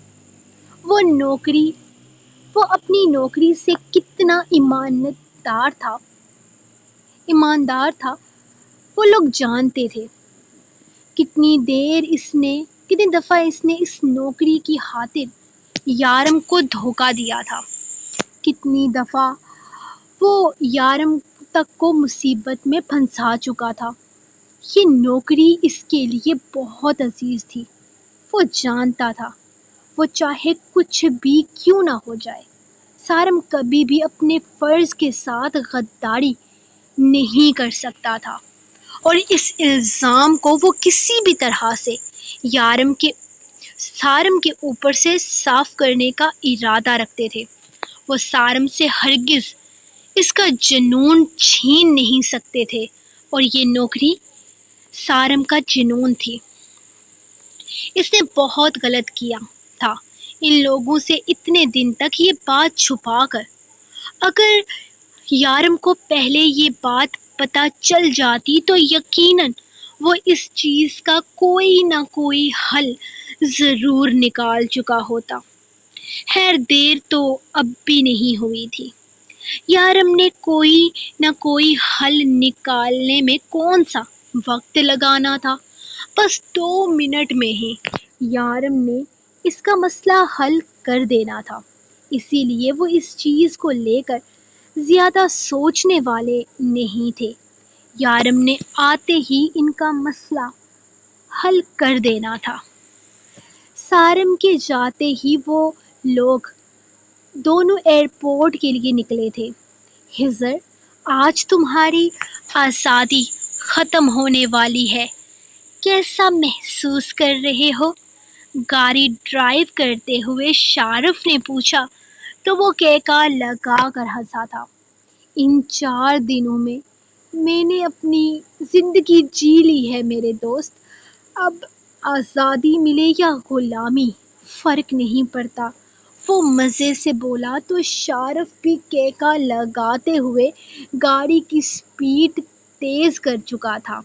وہ اپنی نوکری سے کتنا ایماندار تھا وہ لوگ جانتے تھے۔ کتنی دفعہ اس نے اس نوکری کی خاطر یارم کو دھوکہ دیا تھا، کتنی دفعہ وہ یارم تک کو مصیبت میں پھنسا چکا تھا۔ یہ نوکری اس کے لیے بہت عزیز تھی۔ وہ جانتا تھا وہ چاہے کچھ بھی کیوں نہ ہو جائے، سارم کبھی بھی اپنے فرض کے ساتھ غداری نہیں کر سکتا تھا، اور اس الزام کو وہ کسی بھی طرح سے سارم کے اوپر سے صاف کرنے کا ارادہ رکھتے تھے۔ وہ سارم سے ہرگز اس کا جنون چھین نہیں سکتے تھے، اور یہ نوکری سارم کا جنون تھی۔ اس نے بہت غلط کیا تھا ان لوگوں سے اتنے دن تک یہ بات چھپا کر۔ اگر یارم کو پہلے یہ بات پتہ چل جاتی تو یقیناً وہ اس چیز کا کوئی نہ کوئی حل ضرور نکال چکا ہوتا۔ خیر دیر تو اب بھی نہیں ہوئی تھی۔ یارم نے کوئی نہ کوئی حل نکالنے میں کون سا وقت لگانا تھا، بس 2 منٹ میں ہی یارم نے اس کا مسئلہ حل کر دینا تھا۔ اسی لیے وہ اس چیز کو لے کر زیادہ سوچنے والے نہیں تھے۔ یارم نے آتے ہی ان کا مسئلہ حل کر دینا تھا۔ سارم کے جاتے ہی وہ لوگ دونوں ایئرپورٹ کے لیے نکلے تھے۔ خضر، آج تمہاری آزادی ختم ہونے والی ہے، کیسا محسوس کر رہے ہو؟ گاڑی ڈرائیو کرتے ہوئے شارف نے پوچھا تو وہ کہکا لگا کر ہنسا تھا۔ ان 4 دنوں میں نے اپنی زندگی جی لی ہے میرے دوست، اب آزادی ملے یا غلامی فرق نہیں پڑتا، وہ مزے سے بولا تو شارف بھی کہکا لگاتے ہوئے گاڑی کی سپیڈ تیز کر چکا تھا،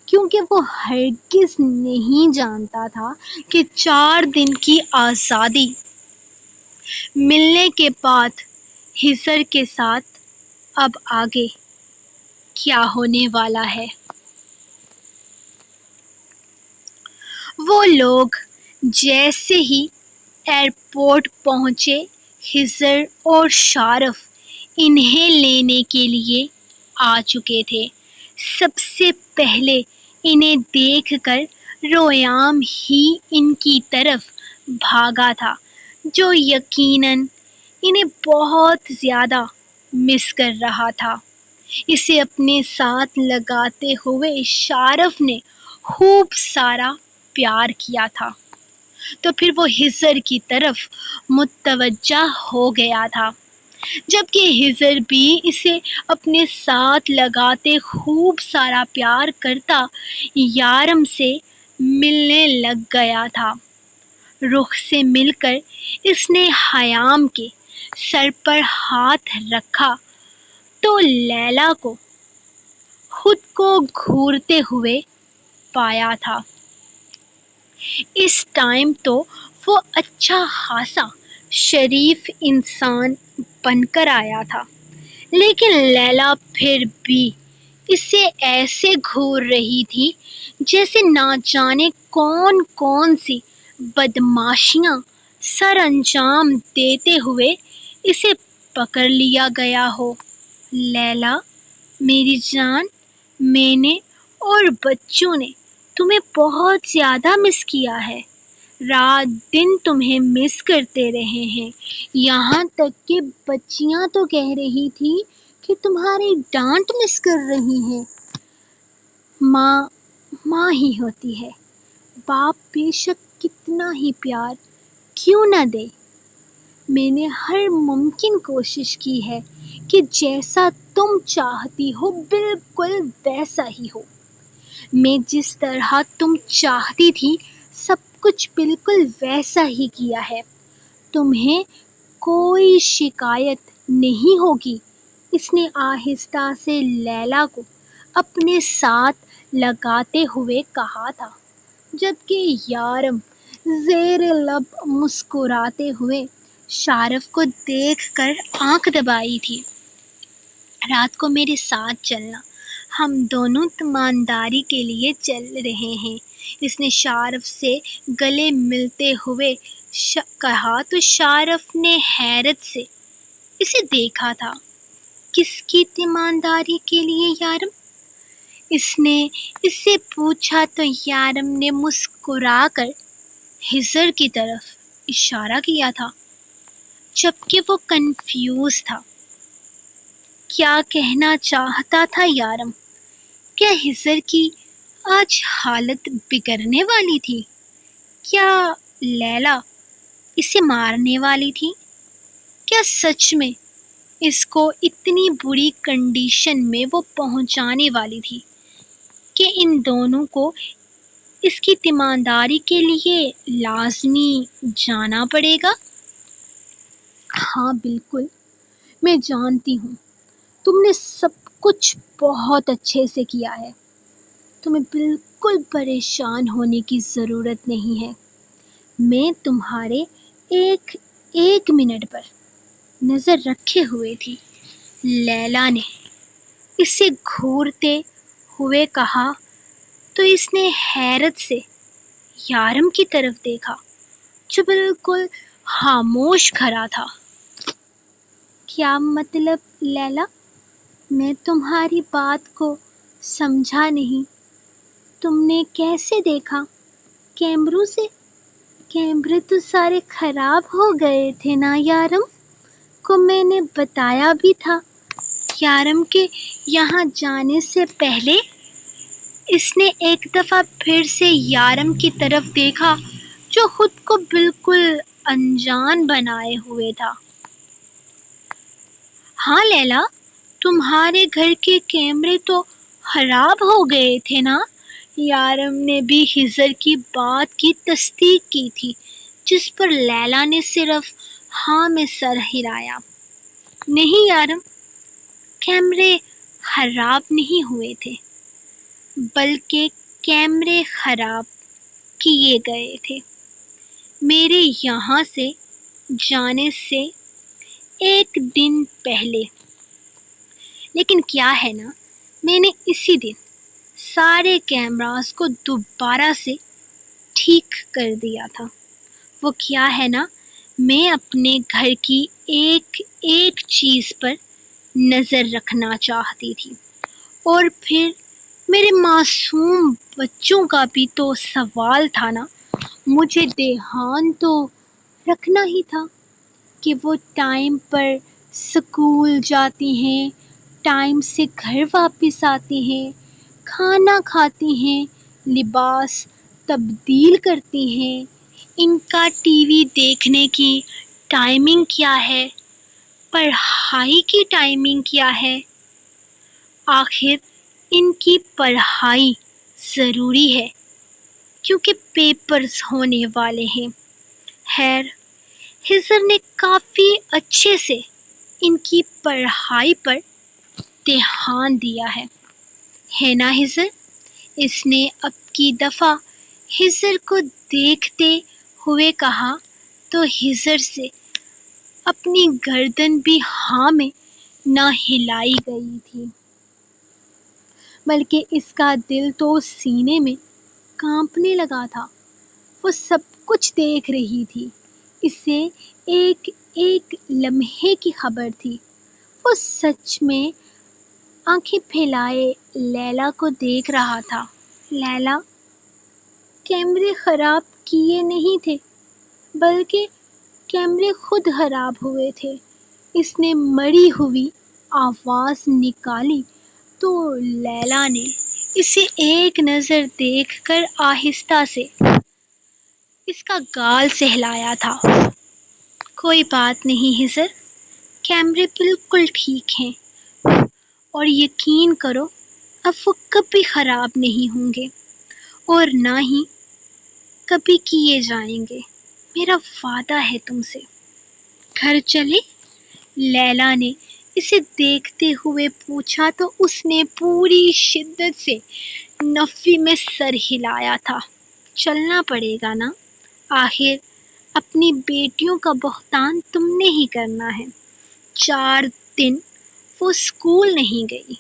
کیونکہ وہ ہرگز نہیں جانتا تھا کہ 4 دن کی آزادی ملنے کے بعد خضر کے ساتھ اب آگے کیا ہونے والا ہے۔ وہ لوگ جیسے ہی ایئرپورٹ پہنچے، خضر اور شارف انہیں لینے کے لیے آ چکے تھے۔ سب سے پہلے انہیں دیکھ کر رویام ہی ان کی طرف بھاگا تھا، جو یقیناً انہیں بہت زیادہ مس کر رہا تھا۔ اسے اپنے ساتھ لگاتے ہوئے شارف نے خوب سارا پیار کیا تھا، تو پھر وہ خضر کی طرف متوجہ ہو گیا تھا، جبکہ خضر بھی اسے اپنے ساتھ لگاتے خوب سارا پیار کرتا یارم سے ملنے لگ گیا تھا۔ رخ سے مل کر اس نے خیام کے سر پر ہاتھ رکھا تو لیلا کو خود کو گھورتے ہوئے پایا تھا۔ اس ٹائم تو وہ اچھا خاصا شریف انسان بن کر آیا تھا، لیکن لیلا پھر بھی اسے ایسے گھور رہی تھی جیسے نہ جانے کون سی بدمعاشیاں سر انجام دیتے ہوئے اسے پکڑ لیا گیا ہو۔ لیلا میری جان، میں نے اور بچوں نے تمہیں بہت زیادہ مس کیا ہے، رات دن تمہیں مس کرتے رہے ہیں، یہاں تک کہ بچیاں تو کہہ رہی تھی کہ تمہاری ڈانٹ مس کر رہی ہیں۔ ماں ہی ہوتی ہے، باپ بے شک کتنا ہی پیار کیوں نہ دے۔ میں نے ہر ممکن کوشش کی ہے کہ جیسا تم چاہتی ہو بالکل ویسا ہی ہو۔ میں جس طرح تم چاہتی تھی سب کچھ بالکل ویسا ہی کیا ہے۔ تمہیں کوئی شکایت نہیں ہوگی، اس نے آہستہ سے لیلا کو اپنے ساتھ لگاتے ہوئے کہا تھا، جبکہ یارم زیر لب مسکراتے ہوئے شارف کو دیکھ کر آنکھ دبائی تھی۔ رات کو میرے ساتھ چلنا، ہم دونوں تیمارداری کے لیے چل رہے ہیں، اس نے شارف سے گلے ملتے ہوئے کہا تو شارف نے حیرت سے اسے دیکھا تھا۔ کس کی تیمارداری کے لیے یارم؟ اس نے اس سے پوچھا تو یارم نے مسکرا کر ہزر کی طرف اشارہ کیا تھا، جبکہ وہ کنفیوز تھا۔ کیا کہنا چاہتا تھا یارم؟ کیا ہزر کی آج حالت بگڑنے والی تھی؟ کیا لیلا اسے مارنے والی تھی؟ کیا سچ میں اس کو اتنی بری کنڈیشن میں وہ پہنچانے والی تھی کہ ان دونوں کو اس کی تیمارداری کے لیے لازمی جانا پڑے گا؟ ہاں بالکل، میں جانتی ہوں تم نے سب کچھ بہت اچھے سے کیا ہے، تمہیں بالکل پریشان ہونے کی ضرورت نہیں ہے۔ میں تمہارے ایک ایک منٹ پر نظر رکھے ہوئے تھی، لیلا نے اسے گھورتے ہوئے کہا تو اس نے حیرت سے یارم کی طرف دیکھا جو بالکل خاموش کھڑا تھا۔ کیا مطلب لیلا؟ میں تمہاری بات کو سمجھا نہیں۔ تم نے کیسے دیکھا؟ کیمروں سے؟ کیمرے تو سارے خراب ہو گئے تھے نا یارم کو میں نے بتایا بھی تھا۔ یارم کے یہاں جانے سے پہلے اس نے ایک دفعہ پھر سے یارم کی طرف دیکھا جو خود کو بالکل انجان بنائے ہوئے تھا۔ ہاں لیلا، تمہارے گھر کے کیمرے تو خراب ہو گئے تھے نا؟ یارم نے بھی ہزر کی بات کی تصدیق کی تھی، جس پر لیلا نے صرف ہاں میں سر ہلایا۔ نہیں یارم، کیمرے خراب نہیں ہوئے تھے، بلکہ کیمرے خراب کیے گئے تھے میرے یہاں سے جانے سے ایک دن پہلے۔ لیکن کیا ہے نا، میں نے اسی دن سارے کیمراز کو دوبارہ سے ٹھیک کر دیا تھا۔ وہ کیا ہے نا، میں اپنے گھر کی ایک ایک چیز پر نظر رکھنا چاہتی تھی، اور پھر میرے معصوم بچوں کا بھی تو سوال تھا نا، مجھے دھیان تو رکھنا ہی تھا کہ وہ ٹائم پر اسکول جاتی ہیں، ٹائم سے گھر واپس آتی ہیں، کھانا کھاتی ہیں، لباس تبدیل کرتی ہیں، ان کا ٹی وی دیکھنے کی ٹائمنگ کیا ہے، پڑھائی کی ٹائمنگ کیا ہے۔ آخر ان کی پڑھائی ضروری ہے کیونکہ پیپرز ہونے والے ہیں۔ خیر، ہزر نے کافی اچھے سے ان کی پڑھائی پر دھیان دیا ہے نا ہزر؟ اس نے اب کی دفعہ ہزر کو دیکھتے ہوئے کہا تو ہزر سے اپنی گردن بھی ہاں میں نہ ہلائی گئی تھی، بلکہ اس کا دل تو سینے میں کانپنے لگا تھا۔ وہ سب کچھ دیکھ رہی تھی، اسے ایک ایک لمحے کی خبر تھی۔ وہ سچ میں آنکھیں پھیلائے لیلا کو دیکھ رہا تھا۔ لیلا، کیمرے خراب کیے نہیں تھے، بلکہ کیمرے خود خراب ہوئے تھے، اس نے مری ہوئی آواز نکالی تو لیلا نے اسے ایک نظر دیکھ کر آہستہ سے اس کا گال سہلایا تھا۔ کوئی بات نہیں ہزر، کیمرے بالکل ٹھیک ہیں، اور یقین کرو اب وہ کبھی خراب نہیں ہوں گے اور نہ ہی کبھی کیے جائیں گے، میرا وعدہ ہے تم سے۔ گھر چلے؟ لیلا نے اسے دیکھتے ہوئے پوچھا تو اس نے پوری شدت سے نفی میں سر ہلایا تھا۔ چلنا پڑے گا نا، آخر اپنی بیٹیوں کا بہتان تم نے ہی کرنا ہے۔ 4 دن وہ اسکول نہیں گئی،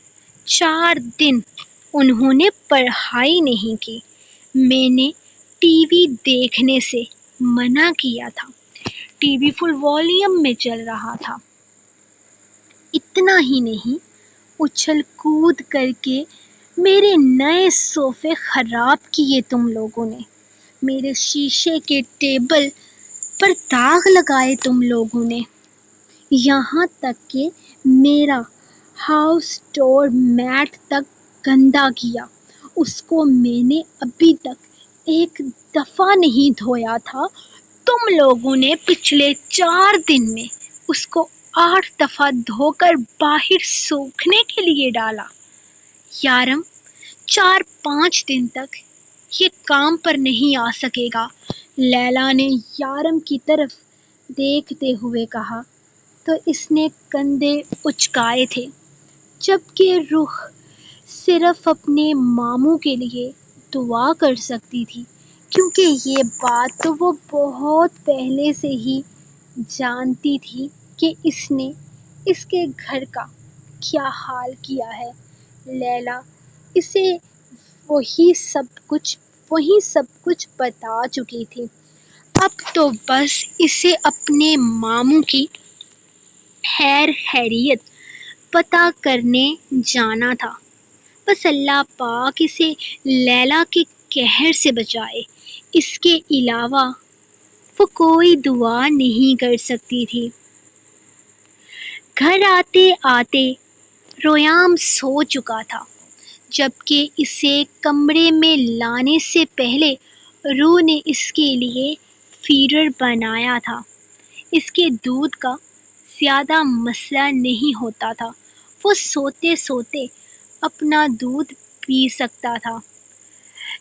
4 دن انہوں نے پڑھائی نہیں کی۔ میں نے ٹی وی دیکھنے سے منع کیا تھا، ٹی وی فل والیوم میں چل رہا تھا۔ اتنا ہی نہیں، اچھل کود کر کے میرے نئے صوفے خراب کیے تم لوگوں نے، میرے شیشے کے ٹیبل پر داغ لگائے تم لوگوں نے، یہاں تک کہ میرا ہاؤس ڈور میٹ تک گندا کیا، اس کو میں نے ابھی تک ایک دفعہ نہیں دھویا تھا، تم لوگوں نے پچھلے 4 دن میں اس کو 8 دفعہ دھو کر باہر سوکھنے کے لیے ڈالا۔ یارم 4-5 دن تک یہ کام پر نہیں آ سکے گا، لیلا نے یارم کی طرف دیکھتے ہوئے کہا تو اس نے کندھے اچکائے تھے، جبکہ رخ صرف اپنے ماموں کے لیے دعا کر سکتی تھی، کیونکہ یہ بات تو وہ بہت پہلے سے ہی جانتی تھی کہ اس نے اس کے گھر کا کیا حال کیا ہے۔ لیلا اسے وہی سب کچھ بتا چکی تھی، اب تو بس اسے اپنے ماموں کی خیر خیریت پتہ کرنے جانا تھا۔ بس اللہ پاک اسے لیلا کے قہر سے بچائے، اس کے علاوہ وہ کوئی دعا نہیں کر سکتی تھی۔ گھر آتے آتے ریام سو چکا تھا، جبکہ اسے کمرے میں لانے سے پہلے روح نے اس کے لیے فیڈر بنایا تھا۔ اس کے دودھ کا زیادہ مسئلہ نہیں ہوتا تھا، وہ سوتے سوتے اپنا دودھ پی سکتا تھا۔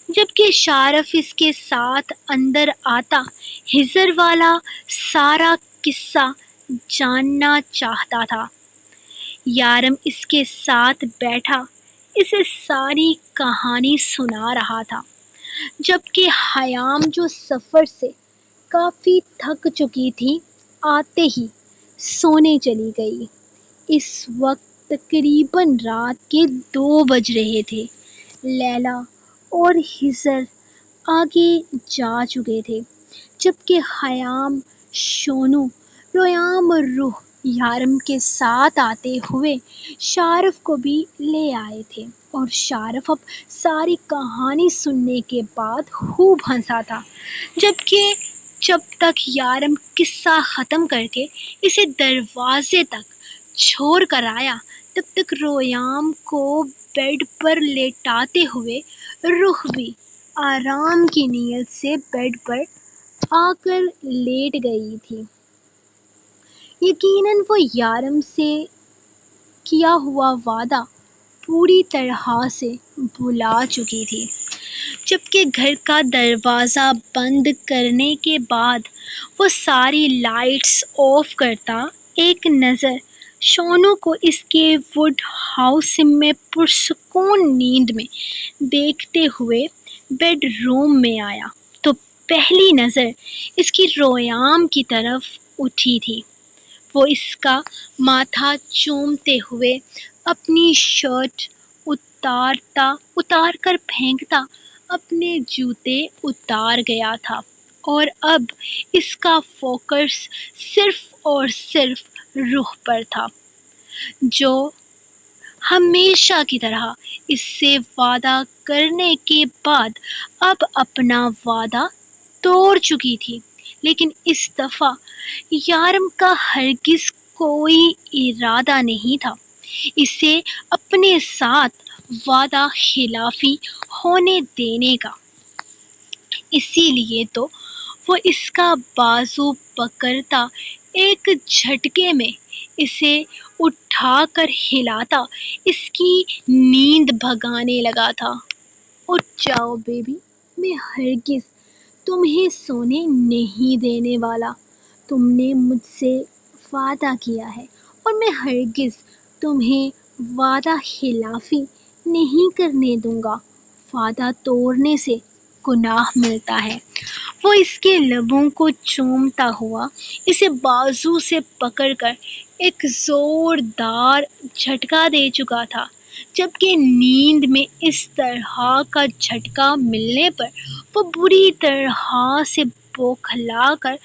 جبکہ شارف اس کے ساتھ اندر آتا ہزر والا سارا قصہ جاننا چاہتا تھا۔ یارم اس کے ساتھ بیٹھا اسے ساری کہانی سنا رہا تھا، جبکہ خیام جو سفر سے کافی تھک چکی تھی آتے ہی سونے چلی گئی۔ اس وقت تقریباً رات کے 2 بج رہے تھے۔ لیلا اور ہزر آگے جا چکے تھے، جبکہ خیام، شونو، ریام اور روح یارم کے ساتھ آتے ہوئے شارف کو بھی لے آئے تھے، اور شارف اب ساری کہانی سننے کے بعد خوب ہنسا تھا، جبکہ جب تک یارم قصہ ختم کر کے اسے دروازے تک چھوڑ کر آیا، تب تک ریام کو بیڈ پر لیٹاتے ہوئے روح بھی آرام کی نیت سے بیڈ پر آ کر لیٹ گئی تھی۔ یقیناً وہ یارم سے کیا ہوا وعدہ پوری طرح سے بھلا چکی تھی۔ جبکہ گھر کا دروازہ بند کرنے کے بعد وہ ساری لائٹس آف کرتا، ایک نظر شونو کو اس کے ووڈ ہاؤس میں پرسکون نیند میں دیکھتے ہوئے بیڈ روم میں آیا تو پہلی نظر اس کی ریام کی طرف اٹھی تھی۔ وہ اس کا ماتھا چومتے ہوئے اپنی شرٹ اتار کر پھینکتا اپنے جوتے اتار گیا تھا، اور اب اس کا فوکس صرف اور صرف روح پر تھا، جو ہمیشہ کی طرح اس سے وعدہ کرنے کے بعد اب اپنا وعدہ توڑ چکی تھی۔ لیکن اس دفعہ یارم کا ہرگز کوئی ارادہ نہیں تھا اسے اپنے ساتھ وعدہ خلافی ہونے دینے کا، اسی لیے تو وہ اس کا بازو پکڑتا، ایک جھٹکے میں اسے اٹھا کر ہلاتا، اس کی نیند بھگانے لگا تھا۔ اٹھ جاؤ بیبی، میں ہرگز تمہیں سونے نہیں دینے والا۔ تم نے مجھ سے وعدہ کیا ہے اور میں ہرگز تمہیں وعدہ خلافی نہیں کرنے دوں گا۔ وعدہ توڑنے سے گناہ ملتا ہے۔ وہ اس کے لبوں کو چومتا ہوا اسے بازو سے پکڑ کر ایک زوردار جھٹکا دے چکا تھا، جبکہ نیند میں اس طرح کا جھٹکا ملنے پر وہ بری طرح سے بوکھلا کر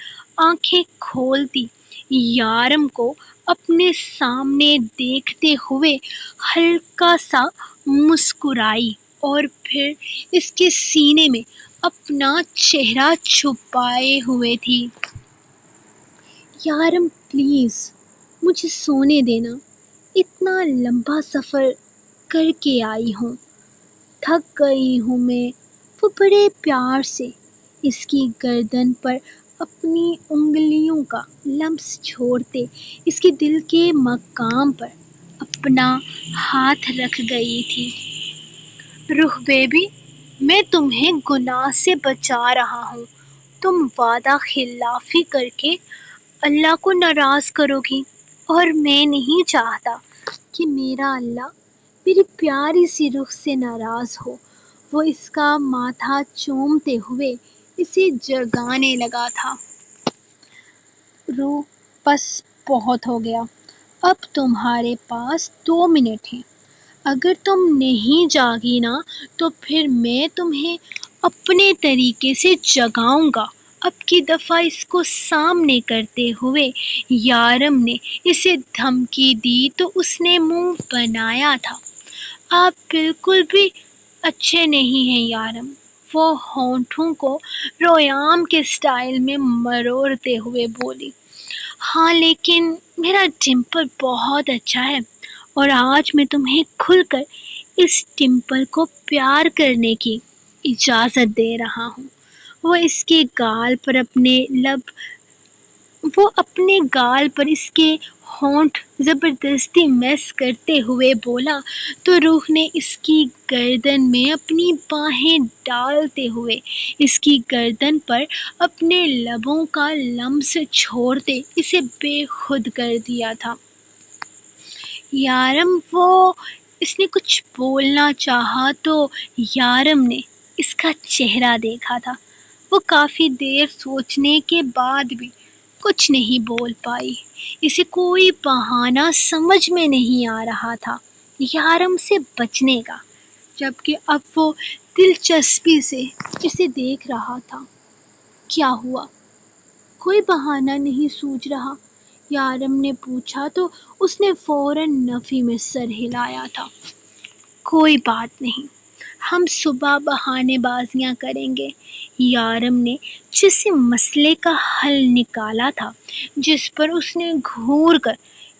آنکھیں کھولتی، یارم کو اپنے سامنے دیکھتے ہوئے ہلکا سا مسکرائی اور پھر اس کے سینے میں اپنا چہرہ چھپائے ہوئے تھی۔ یارم پلیز مجھے سونے دینا، اتنا لمبا سفر کر کے آئی ہوں، تھک گئی ہوں میں۔ وہ بڑے پیار سے اس کی گردن پر اپنی انگلیوں کا لمس چھوڑتے اس کے دل کے مقام پر اپنا ہاتھ رکھ گئی تھی۔ رخ بیبی، میں تمہیں گناہ سے بچا رہا ہوں۔ تم وعدہ خلافی کر کے اللہ کو ناراض کرو گی، اور میں نہیں چاہتا کہ میرا اللہ میری پیاری سی رخ سے ناراض ہو۔ وہ اس کا ماتھا چومتے ہوئے اسے جگانے لگا تھا۔ روح، بس بہت ہو گیا، اب تمہارے پاس 2 منٹ ہیں۔ اگر تم نہیں جاگی نا تو پھر میں تمہیں اپنے طریقے سے جگاؤں گا۔ اب کی دفعہ اس کو سامنے کرتے ہوئے یارم نے اسے دھمکی دی تو اس نے منہ بنایا تھا۔ آپ بالکل بھی اچھے نہیں ہیں یارم، وہ ہونٹوں کو رویام کے سٹائل میں مروڑتے ہوئے بولی۔ ہاں لیکن میرا ڈمپل بہت اچھا ہے، اور آج میں تمہیں کھل کر اس ڈمپل کو پیار کرنے کی اجازت دے رہا ہوں۔ وہ اپنے گال پر اس کے ہونٹ زبردستی میس کرتے ہوئے بولا تو روح نے اس کی گردن میں اپنی باہیں ڈالتے ہوئے اس کی گردن پر اپنے لبوں کا لمس چھوڑتے اسے بے خود کر دیا تھا۔ یارم، اس نے کچھ بولنا چاہا تو یارم نے اس کا چہرہ دیکھا تھا۔ وہ کافی دیر سوچنے کے بعد بھی کچھ نہیں بول پائی۔ اسے کوئی بہانہ سمجھ میں نہیں آ رہا تھا یارم سے بچنے کا، جبکہ اب وہ دلچسپی سے اسے دیکھ رہا تھا۔ کیا ہوا؟ کوئی بہانہ نہیں سوجھ رہا؟ یارم نے پوچھا تو اس نے فوراً نفی میں سر ہلایا تھا۔ کوئی بات نہیں، ہم صبح بہانے بازیاں کریں گے۔ یارم نے جس مسئلے کا حل نکالا تھا، جس پر اس نے گھور کر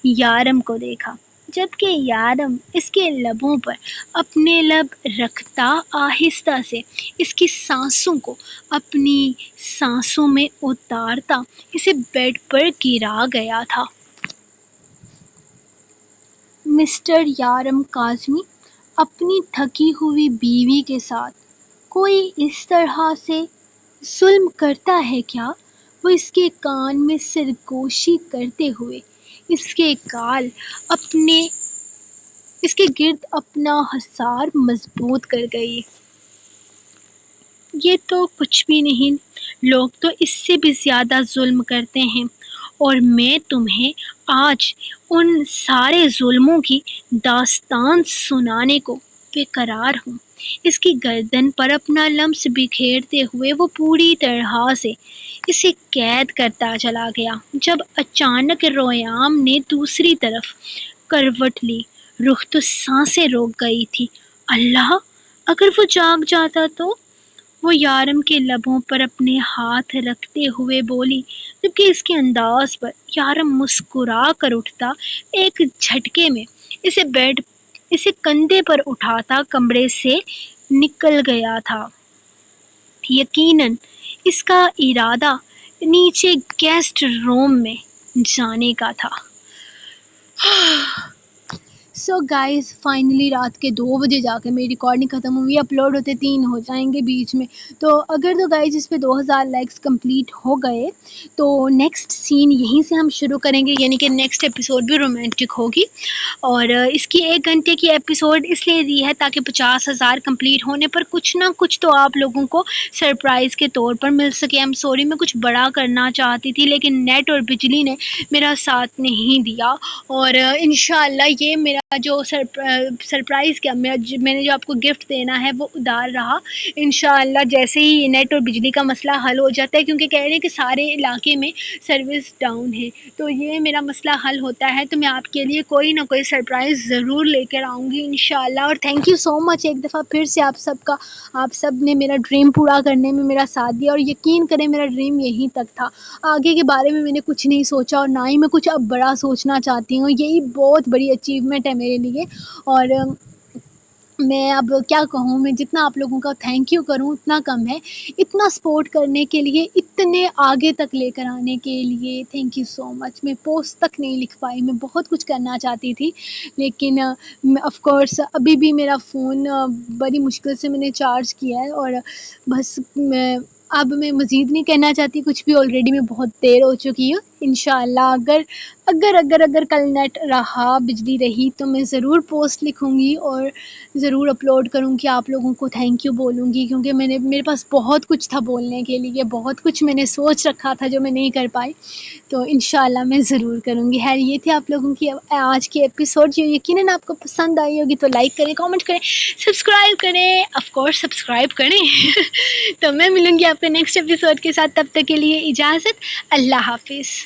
یارم کو دیکھا، جبکہ یارم اس کے لبوں پر اپنے لب رکھتا آہستہ سے اس کی سانسوں کو اپنی سانسوں میں اتارتا اسے بیڈ پر گرا گیا تھا۔ مسٹر یارم کاظمی اپنی تھکی ہوئی بیوی کے ساتھ کوئی اس طرح سے ظلم کرتا ہے کیا؟ وہ اس کے کان میں سرگوشی کرتے ہوئے اس کے گرد اپنا حصار مضبوط کر گئی۔ یہ تو کچھ بھی نہیں، لوگ تو اس سے بھی زیادہ ظلم کرتے ہیں، اور میں تمہیں آج ان سارے ظلموں کی داستان سنانے کو بے قرار ہوں۔ اس کی گردن پر اپنا لمس بکھیرتے ہوئے وہ پوری طرح سے اسے قید کرتا چلا گیا، جب اچانک رویام نے دوسری طرف کروٹ لی۔ رخ تو سانسیں روک گئی تھی۔ اللہ، اگر وہ جاگ جاتا تو؟ وہ یارم کے لبوں پر اپنے ہاتھ رکھتے ہوئے بولی، جبکہ اس کے انداز پر یارم مسکرا کر اٹھتا، ایک جھٹکے میں اسے کندھے پر اٹھاتا کمرے سے نکل گیا تھا۔ یقیناً اس کا ارادہ نیچے گیسٹ روم میں جانے کا تھا۔ سو گائز فائنلی رات کے 2 بجے جا کے میری ریکارڈنگ ختم ہوئی، اپلوڈ ہوتے 3 ہو جائیں گے بیچ میں۔ تو اگر تو گائز اس پہ 2000 لائکس کمپلیٹ ہو گئے تو نیکسٹ سین یہیں سے ہم شروع کریں گے، یعنی کہ نیکسٹ ایپیسوڈ بھی رومانٹک ہوگی، اور اس کی 1 گھنٹے کی ایپیسوڈ اس لیے دی ہے تاکہ 50,000 کمپلیٹ ہونے پر کچھ نہ کچھ تو آپ لوگوں کو سرپرائز کے طور پر مل سکے۔ ایم سوری، میں کچھ بڑا کرنا چاہتی تھی لیکن نیٹ اور بجلی نے میرا ساتھ نہیں دیا، اور انشاءاللہ یہ میرا جو سرپرائز کیا میں نے جو آپ کو گفٹ دینا ہے وہ ادار رہا۔ انشاءاللہ جیسے ہی نیٹ اور بجلی کا مسئلہ حل ہو جاتا ہے، کیونکہ کہہ رہے ہیں کہ سارے علاقے میں سروس ڈاؤن ہے، تو یہ میرا مسئلہ حل ہوتا ہے تو میں آپ کے لیے کوئی نہ کوئی سرپرائز ضرور لے کر آؤں گی انشاءاللہ۔ اور تھینک یو سو مچ ایک دفعہ پھر سے آپ سب نے میرا ڈریم پورا کرنے میں میرا ساتھ دیا، اور یقین کریں میرا ڈریم یہیں تک تھا، آگے کے بارے میں نے کچھ نہیں سوچا، اور نہ ہی میں کچھ اب بڑا سوچنا چاہتی ہوں۔ یہی بہت بڑی اچیومنٹ ہے میرے لیے، اور میں اب کیا کہوں، میں جتنا آپ لوگوں کا تھینک یو کروں اتنا کم ہے، اتنا سپورٹ کرنے کے لیے، اتنے آگے تک لے کر آنے کے لیے تھینک یو سو مچ۔ میں پوسٹ تک نہیں لکھ پائی، میں بہت کچھ کرنا چاہتی تھی لیکن آف کورس ابھی بھی میرا فون بڑی مشکل سے میں نے چارج کیا ہے، اور بس اب میں مزید نہیں کہنا چاہتی کچھ بھی، آلریڈی میں بہت دیر ہو چکی ہوں۔ انشاءاللہ اگر کل نیٹ رہا، بجلی رہی تو میں ضرور پوسٹ لکھوں گی اور ضرور اپلوڈ کروں گی، آپ لوگوں کو تھینک یو بولوں گی، کیونکہ میرے پاس بہت کچھ تھا بولنے کے لیے، بہت کچھ میں نے سوچ رکھا تھا جو میں نہیں کر پائی، تو انشاءاللہ میں ضرور کروں گی۔ خیر یہ تھی آپ لوگوں کی آج کی ایپیسوڈ، جو یقیناً آپ کو پسند آئی ہوگی، تو لائک کریں، کامنٹ کریں، سبسکرائب کریں، آف کورس سبسکرائب کریں تو میں ملوں گی آپ کو نیکسٹ ایپیسوڈ کے ساتھ، تب تک کے لیے اجازت، اللہ حافظ۔